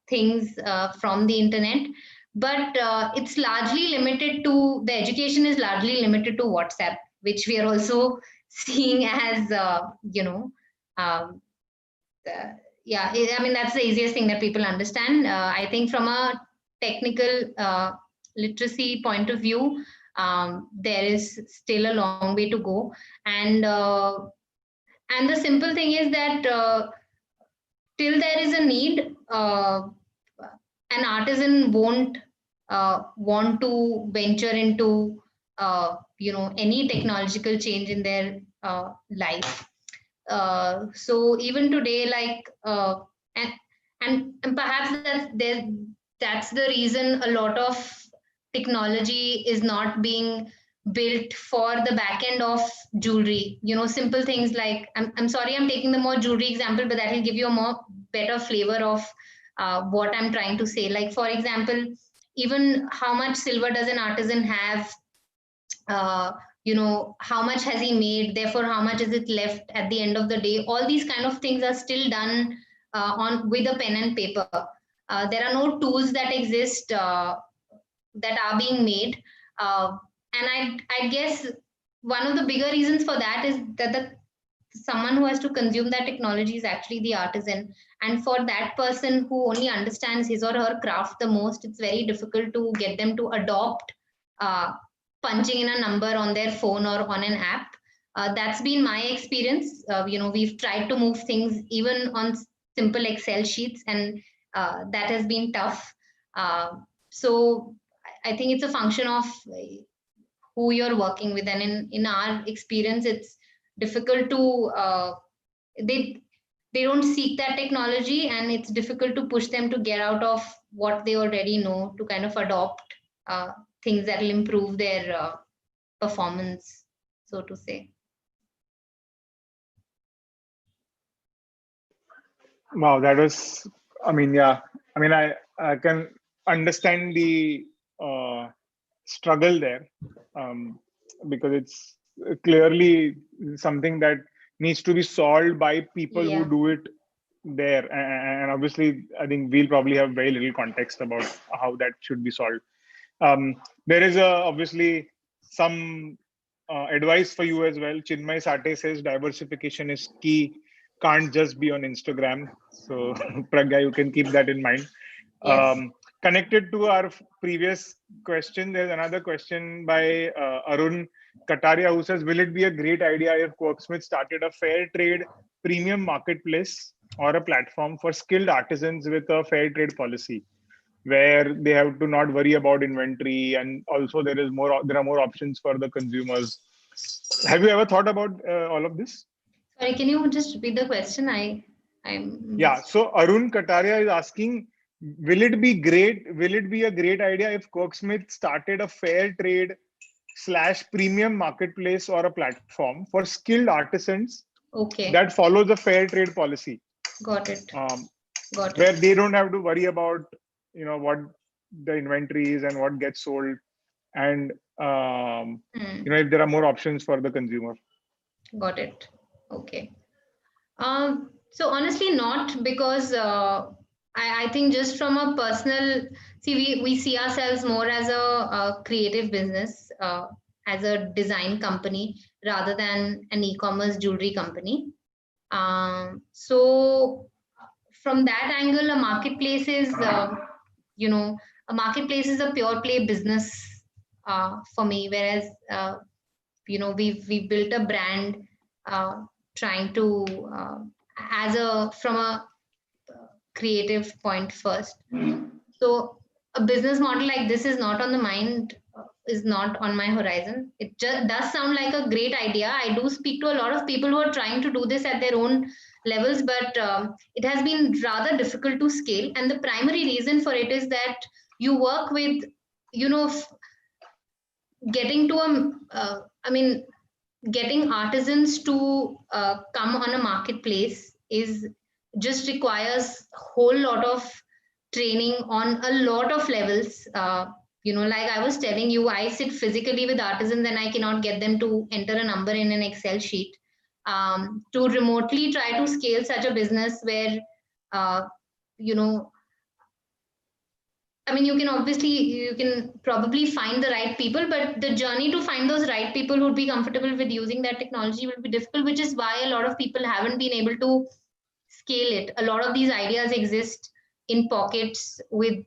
things from the internet. But it's largely limited to, the education is largely limited to WhatsApp, which we are also seeing as um, yeah, I mean, that's the easiest thing that people understand. I think from a technical literacy point of view, there is still a long way to go. And the simple thing is that till there is a need, an artisan won't want to venture into any technological change in their life. So even today, like and perhaps that's the reason a lot of technology is not being built for the back end of jewelry. Simple things like, I'm sorry, I'm taking the more jewelry example, but that will give you a more better flavor of what I'm trying to say. Like, for example, even how much silver does an artisan have, how much has he made, therefore how much is it left at the end of the day. All these kind of things are still done on with a pen and paper. There are no tools that exist that are being made, and I guess one of the bigger reasons for that is that someone who has to consume that technology is actually the artisan. And for that person who only understands his or her craft the most, it's very difficult to get them to adopt punching in a number on their phone or on an app. That's been my experience. We've tried to move things even on simple Excel sheets, and that has been tough. So I think it's a function of who you're working with, and in our experience, it's difficult to they don't seek that technology, and it's difficult to push them to get out of what they already know to kind of adopt things that will improve their performance, so to say. Wow, that was, I mean, yeah, I mean, I can understand the struggle there, because it's clearly something that needs to be solved by people who do it there. And obviously, I think we'll probably have very little context about how that should be solved. There is obviously some advice for you as well. Chinmay Sate says diversification is key. Can't just be on Instagram. So Pragya, you can keep that in mind. Yes. Connected to our previous question, there's another question by Arun Kataria, who says, will it be a great idea if Quirksmith started a fair trade premium marketplace or a platform for skilled artisans with a fair trade policy, where they have to not worry about inventory, and also there are more options for the consumers? Have you ever thought about all of this? Sorry, can you just repeat the question? Yeah, so Arun Kataria is asking, will it be a great idea if Quirksmith started a fair trade / premium marketplace or a platform for skilled artisans that follows a fair trade policy? Got it. Where they don't have to worry about what the inventory is and what gets sold, and if there are more options for the consumer. Got it. Okay. So honestly, not, because I think just from a personal, we see ourselves more as a creative business, as a design company rather than an e-commerce jewelry company. So from that angle, a marketplace is, a marketplace is a pure play business for me. Whereas, we've built a brand trying to from a creative point first. So a business model like this is not on the mind, is not on my horizon. It just does sound like a great idea. I do speak to a lot of people who are trying to do this at their own levels, but it has been rather difficult to scale. And the primary reason for it is that you work with, getting to getting artisans to come on a marketplace is just requires a whole lot of training on a lot of levels. like I was telling you, I sit physically with artisans and I cannot get them to enter a number in an Excel sheet. To remotely try to scale such a business where, you know, I mean, you can probably find the right people, but the journey to find those right people who'd be comfortable with using that technology will be difficult, which is why a lot of people haven't been able to scale it. A lot of these ideas exist in pockets with,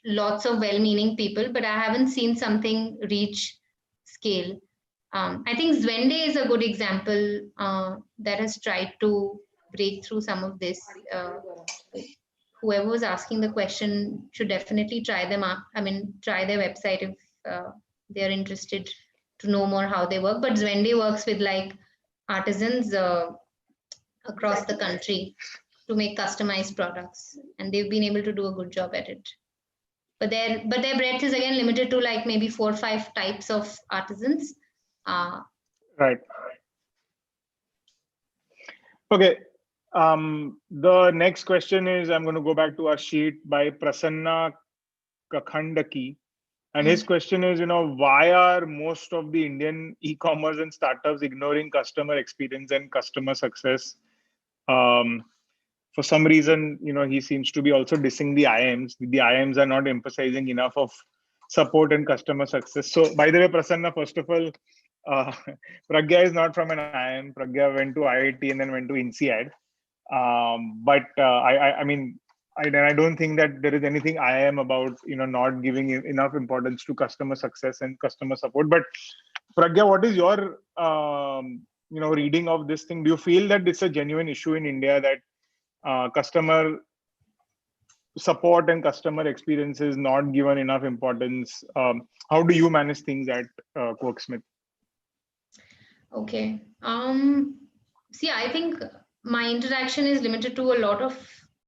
lots of well-meaning people, but I haven't seen something reach scale. I think Zwende is a good example that has tried to break through some of this. Whoever was asking the question should definitely try them out. I mean, try their website if they're interested to know more how they work. But Zwende works with like artisans across the country to make customized products, and they've been able to do a good job at it. But their breadth is again limited to like maybe 4 or 5 types of artisans. Right. Okay. The next question is, I'm going to go back to our sheet by Prasanna Kakhandaki. And his question is, why are most of the Indian e-commerce and startups ignoring customer experience and customer success? For some reason, he seems to be also dissing the IIMs. The IIMs are not emphasizing enough of support and customer success. So, by the way, Prasanna, first of all, Pragya is not from an IIM. Pragya went to IIT and then went to INSEAD. I don't think that there is anything I am about, not giving enough importance to customer success and customer support. But Pragya, what is your, reading of this thing? Do you feel that it's a genuine issue in India that customer support and customer experience is not given enough importance? How do you manage things at Quirksmith? Okay. See, I think my interaction is limited to a lot of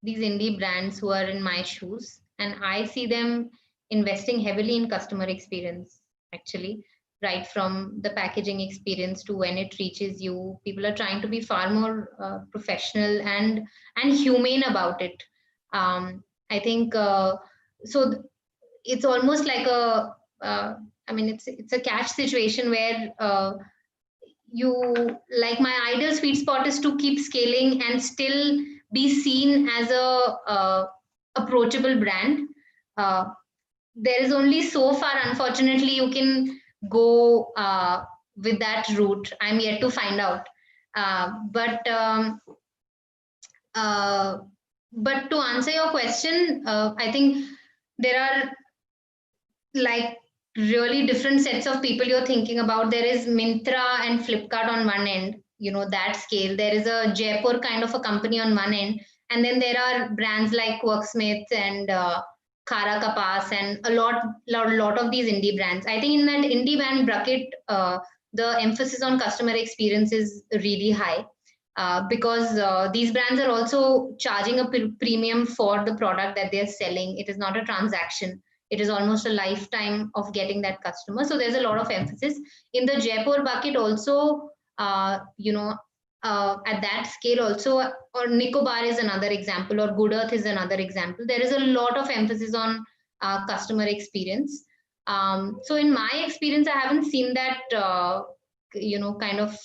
these indie brands who are in my shoes, and I see them investing heavily in customer experience, actually, right from the packaging experience to when it reaches you. People are trying to be far more professional and humane about it. I think so. It's almost like it's a catch situation where my ideal sweet spot is to keep scaling and still be seen as a approachable brand. There is only so far, unfortunately, you can go with that route. I'm yet to find out. But to answer your question, I think there are like really different sets of people you're thinking about. There is Myntra and Flipkart on one end, that scale. There is a Jaipur kind of a company on one end. And then there are brands like Quirksmith and Khara Kapas and a lot of these indie brands. I think in that indie brand bracket, the emphasis on customer experience is really high. Because these brands are also charging a premium for the product that they're selling. It is not a transaction. It is almost a lifetime of getting that customer. So there's a lot of emphasis. In the Jaipur bucket also, at that scale also, or Nicobar is another example, or Good Earth is another example. There is a lot of emphasis on customer experience. So in my experience, I haven't seen that, kind of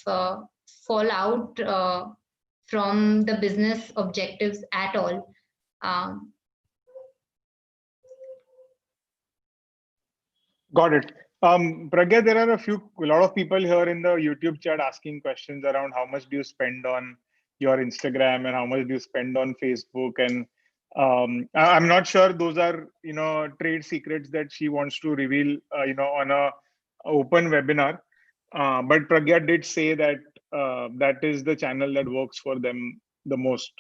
fall out from the business objectives at all. Got it. Pragya, there are a lot of people here in the YouTube chat asking questions around how much do you spend on your Instagram and how much do you spend on Facebook. And I'm not sure those are, trade secrets that she wants to reveal, on a open webinar. But Pragya did say that that is the channel that works for them the most.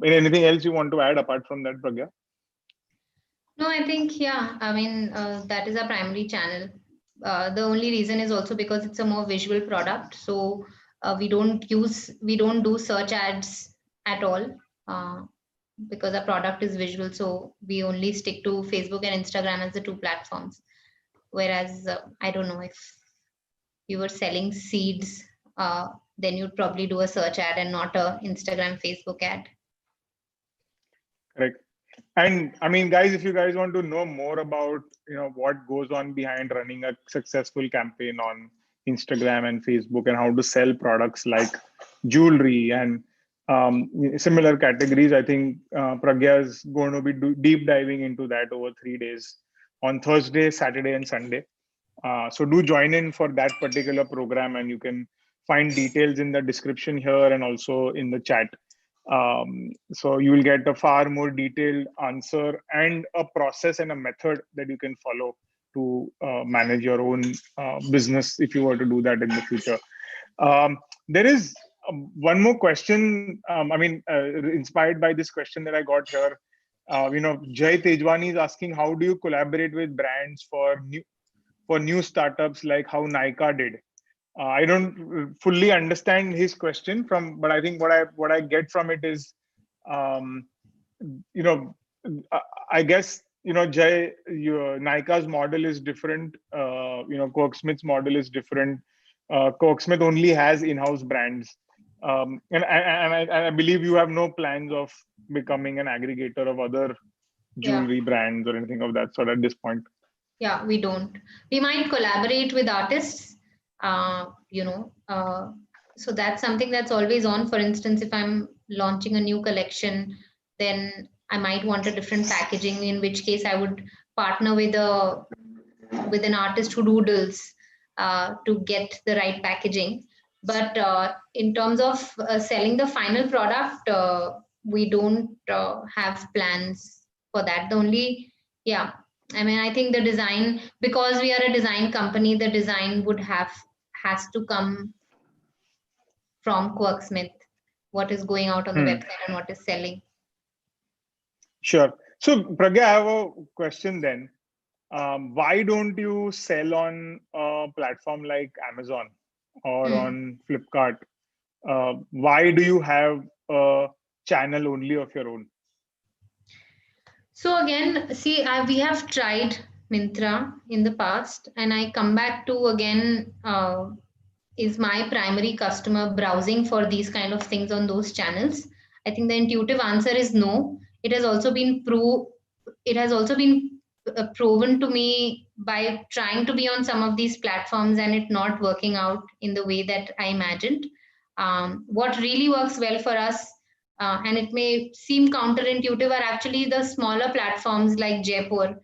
Anything else you want to add apart from that, Pragya? No, I think, that is our primary channel. The only reason is also because it's a more visual product. So we don't do search ads at all because our product is visual. So we only stick to Facebook and Instagram as the 2 platforms. Whereas I don't know, if you were selling seeds, then you'd probably do a search ad and not a Instagram, Facebook ad. Correct. And I mean, guys, if you guys want to know more about, what goes on behind running a successful campaign on Instagram and Facebook, and how to sell products like jewelry and similar categories, I think Pragya is going to be deep diving into that over 3 days on Thursday, Saturday, and Sunday. So do join in for that particular program, and you can find details in the description here and also in the chat. So you will get a far more detailed answer and a process and a method that you can follow to manage your own business if you were to do that in the future. There is one more question. Inspired by this question that I got here, Jay Tejwani is asking, how do you collaborate with brands for new startups, like how Nykaa did? I don't fully understand his question but I think what I get from it is, um, you know, I guess, Jay, Nykaa's model is different. Quirksmith's model is different. Quirksmith only has in-house brands, and I believe you have no plans of becoming an aggregator of other Yeah. jewelry brands or anything of that sort at this point. Yeah, we don't. We might collaborate with artists, so that's something that's always on. For instance, if I'm launching a new collection, then I might want a different packaging, in which case I would partner with an artist who doodles to get the right packaging. But in terms of selling the final product, we don't have plans for that. The only, yeah, I mean, I think the design, because we are a design company, the design has to come from Quirksmith, what is going out on the website and what is selling. Sure. So, Pragya, I have a question then. Why don't you sell on a platform like Amazon or on Flipkart? Why do you have a channel only of your own? So again, see, we have tried Myntra in the past, and I come back to again, is my primary customer browsing for these kind of things on those channels? I think the intuitive answer is no. It has also been proven to me by trying to be on some of these platforms and it not working out in the way that I imagined. What really works well for us, and it may seem counterintuitive, are actually the smaller platforms like Jaipur,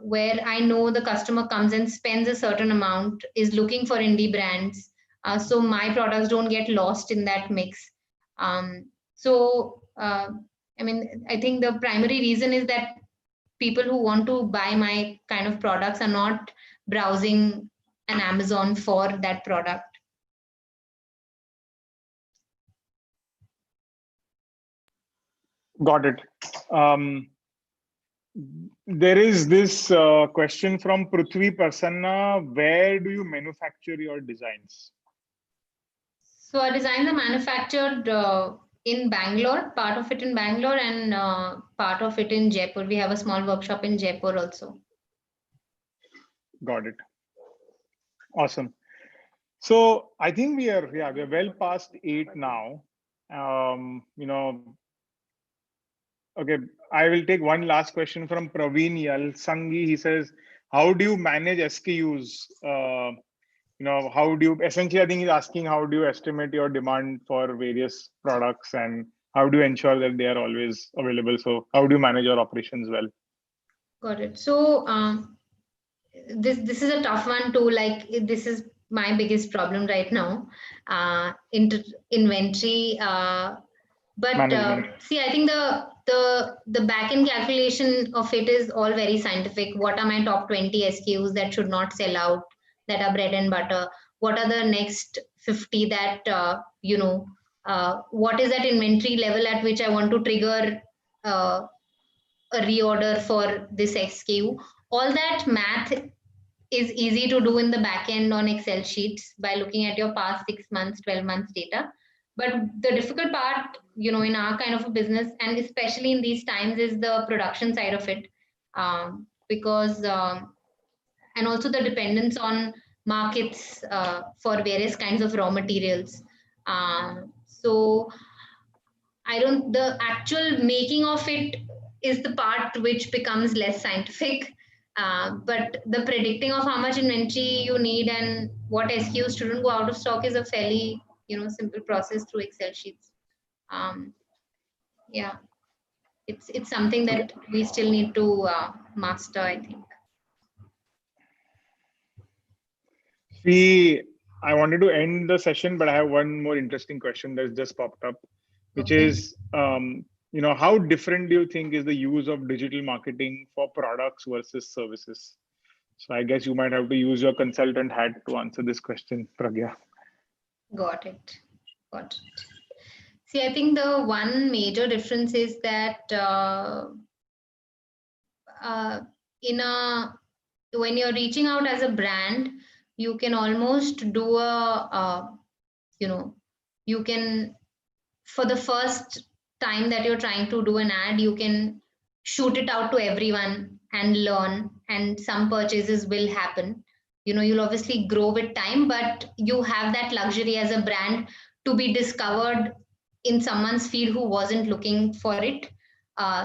where I know the customer comes and spends a certain amount, is looking for indie brands. So my products don't get lost in that mix. I think the primary reason is that people who want to buy my kind of products are not browsing an Amazon for that product. Got it. There is this question from Prithvi Prasanna. Where do you manufacture your designs? So our designs are manufactured in Bangalore, part of it in Bangalore and part of it in Jaipur. We have a small workshop in Jaipur also. Got it. Awesome. So I think we're well past 8 now. Okay, I will take one last question from Praveen Yalsangi. He says, how do you manage SKUs? How do you, essentially, I think he's asking, how do you estimate your demand for various products and how do you ensure that they are always available? So how do you manage your operations well? Got it. So this is a tough one too. Like, this is my biggest problem right now, inventory. But see, I think the back end calculation of it is all very scientific. What are my top 20 SKUs that should not sell out, that are bread and butter? What are the next 50 that, what is that inventory level at which I want to trigger a reorder for this SKU? All that math is easy to do in the back end on Excel sheets by looking at your past 6 months, 12 months data. But the difficult part, in our kind of a business, and especially in these times, is the production side of it, because and also the dependence on markets for various kinds of raw materials. So the actual making of it is the part which becomes less scientific. But the predicting of how much inventory you need and what SKUs shouldn't go out of stock is a fairly, simple process through Excel sheets. Yeah, it's something Okay. that we still need to master, I think. I wanted to end the session, but I have one more interesting question that's just popped up, which Okay. is, how different do you think is the use of digital marketing for products versus services? So I guess you might have to use your consultant hat to answer this question, Pragya. Got it. Got it. See, I think the one major difference is that when you're reaching out as a brand, you can almost do you can, for the first time that you're trying to do an ad, you can shoot it out to everyone and learn, and some purchases will happen. You'll obviously grow with time, but you have that luxury as a brand to be discovered in someone's feed who wasn't looking for it.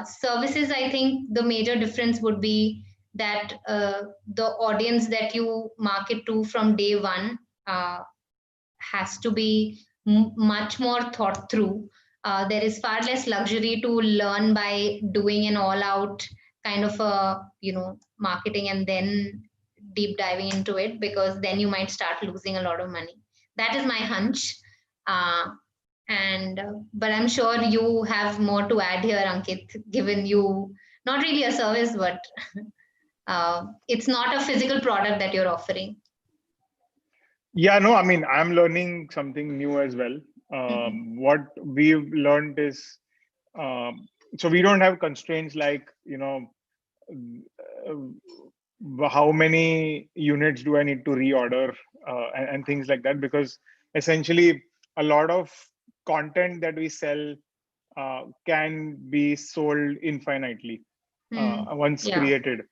Services, I think the major difference would be that the audience that you market to from day one has to be much more thought through. There is far less luxury to learn by doing an all out kind of a marketing and then deep diving into it, because then you might start losing a lot of money. That is my hunch. And but I'm sure you have more to add here, Ankit, given you not really a service, but it's not a physical product that you're offering. Yeah, no, I mean, I'm learning something new as well. What we've learned is, so we don't have constraints like, how many units do I need to reorder, and things like that, because essentially a lot of content that we sell can be sold infinitely once Yeah. created.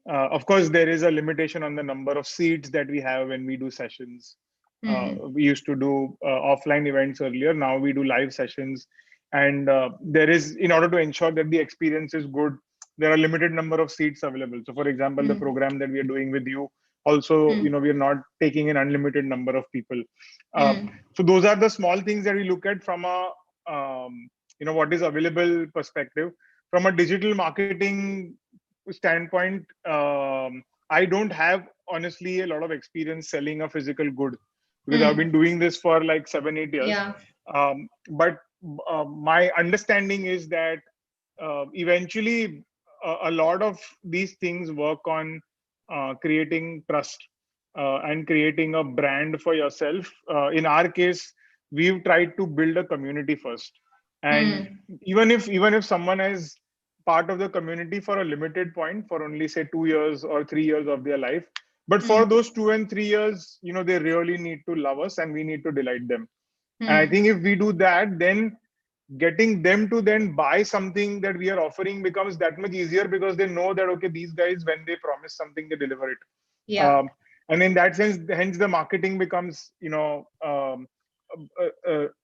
Of course, there is a limitation on the number of seats that we have when we do sessions. We used to do offline events earlier. Now we do live sessions, and there is, in order to ensure that the experience is good, there are limited number of seats available. So, for example, the program that we are doing with you, also, we are not taking an unlimited number of people. So those are the small things that we look at from a what is available perspective. From a digital marketing standpoint, I don't have honestly a lot of experience selling a physical good, because I've been doing this for like 7-8 years. Yeah. But my understanding is that eventually a lot of these things work on creating trust and creating a brand for yourself. In our case, we've tried to build a community first, and even if someone is part of the community for a limited point, for only say 2 years or 3 years of their life, but for those 2 and 3 years, they really need to love us and we need to delight them. And I think if we do that, then getting them to then buy something that we are offering becomes that much easier, because they know that, okay, these guys, when they promise something, they deliver it. Yeah. And in that sense, hence the marketing becomes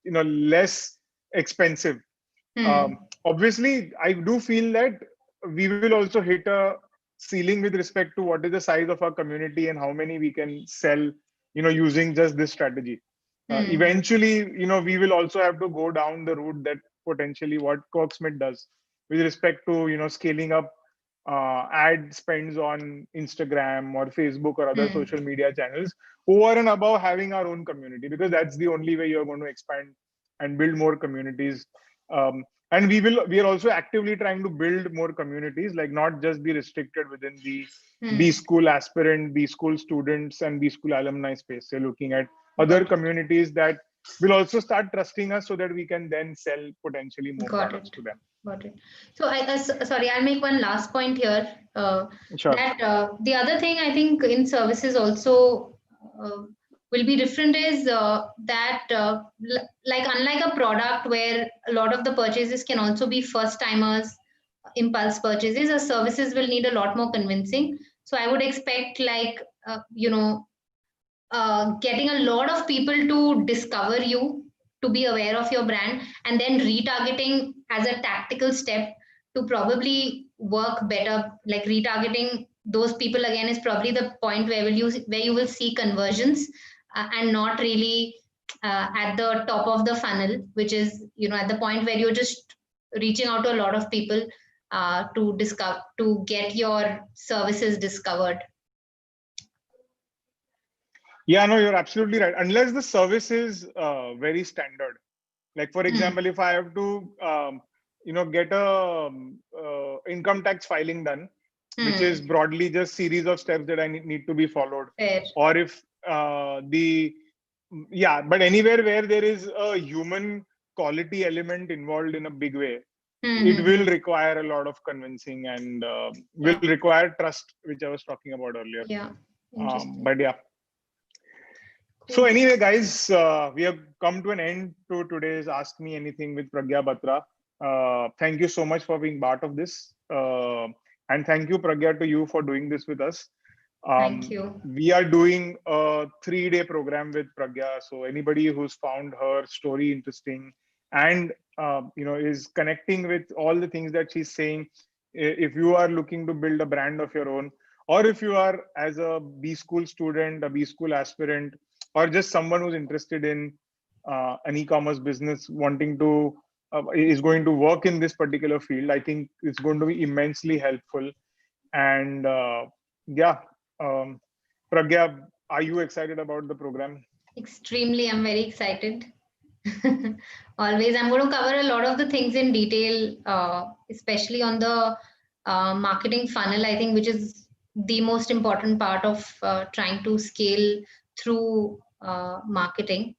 less expensive. Obviously, I do feel that we will also hit a ceiling with respect to what is the size of our community and how many we can sell, using just this strategy. Eventually, we will also have to go down the route that potentially what Quirksmith does with respect to, scaling up ad spends on Instagram or Facebook or other social media channels, over and above having our own community, because that's the only way you're going to expand and build more communities. And we are also actively trying to build more communities, like not just be restricted within the B school aspirant, B school students, and B school alumni space. We're looking at other communities that will also start trusting us, so that we can then sell potentially more products to them. Got it. So sorry, I'll make one last point here. Sure. That the other thing I think in services also will be different is that like unlike a product where a lot of the purchases can also be first timers, impulse purchases, or services will need a lot more convincing. So I would expect like getting a lot of people to discover you, to be aware of your brand, and then retargeting as a tactical step to probably work better, like retargeting those people again is probably the point where you will see conversions, and not really at the top of the funnel, which is, at the point where you're just reaching out to a lot of people to get your services discovered. Yeah, no, you're absolutely right. Unless the service is very standard. Like, for example, if I have to, get a income tax filing done, which is broadly just series of steps that I need to be followed. Fair. Or if but anywhere where there is a human quality element involved in a big way, it will require a lot of convincing and will require trust, which I was talking about earlier. Yeah. Interesting. But yeah. So anyway, guys, we have come to an end to today's Ask Me Anything with Pragya Batra. Thank you so much for being part of this. And thank you, Pragya, to you for doing this with us. Thank you. We are doing a 3-day program with Pragya. So anybody who's found her story interesting and is connecting with all the things that she's saying, if you are looking to build a brand of your own, or if you are as a B School student, a B School aspirant, or just someone who's interested in an e-commerce business, wanting to is going to work in this particular field, I think it's going to be immensely helpful. And Pragya, are you excited about the program? Extremely, I'm very excited. Always, I'm going to cover a lot of the things in detail, especially on the marketing funnel, I think, which is the most important part of trying to scale through marketing.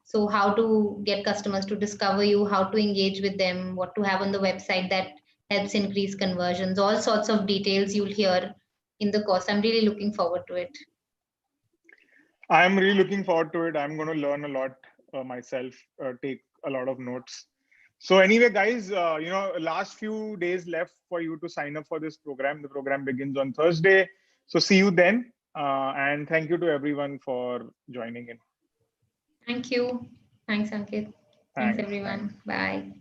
So how to get customers to discover you, how to engage with them, what to have on the website that helps increase conversions, all sorts of details you'll hear in the course. I'm really looking forward to it. I'm really looking forward to it. I'm going to learn a lot myself, take a lot of notes. So anyway, guys, last few days left for you to sign up for this program. The program begins on Thursday. So see you then. And thank you to everyone for joining in. Thank you. Thanks, Ankit. Thanks everyone. Bye.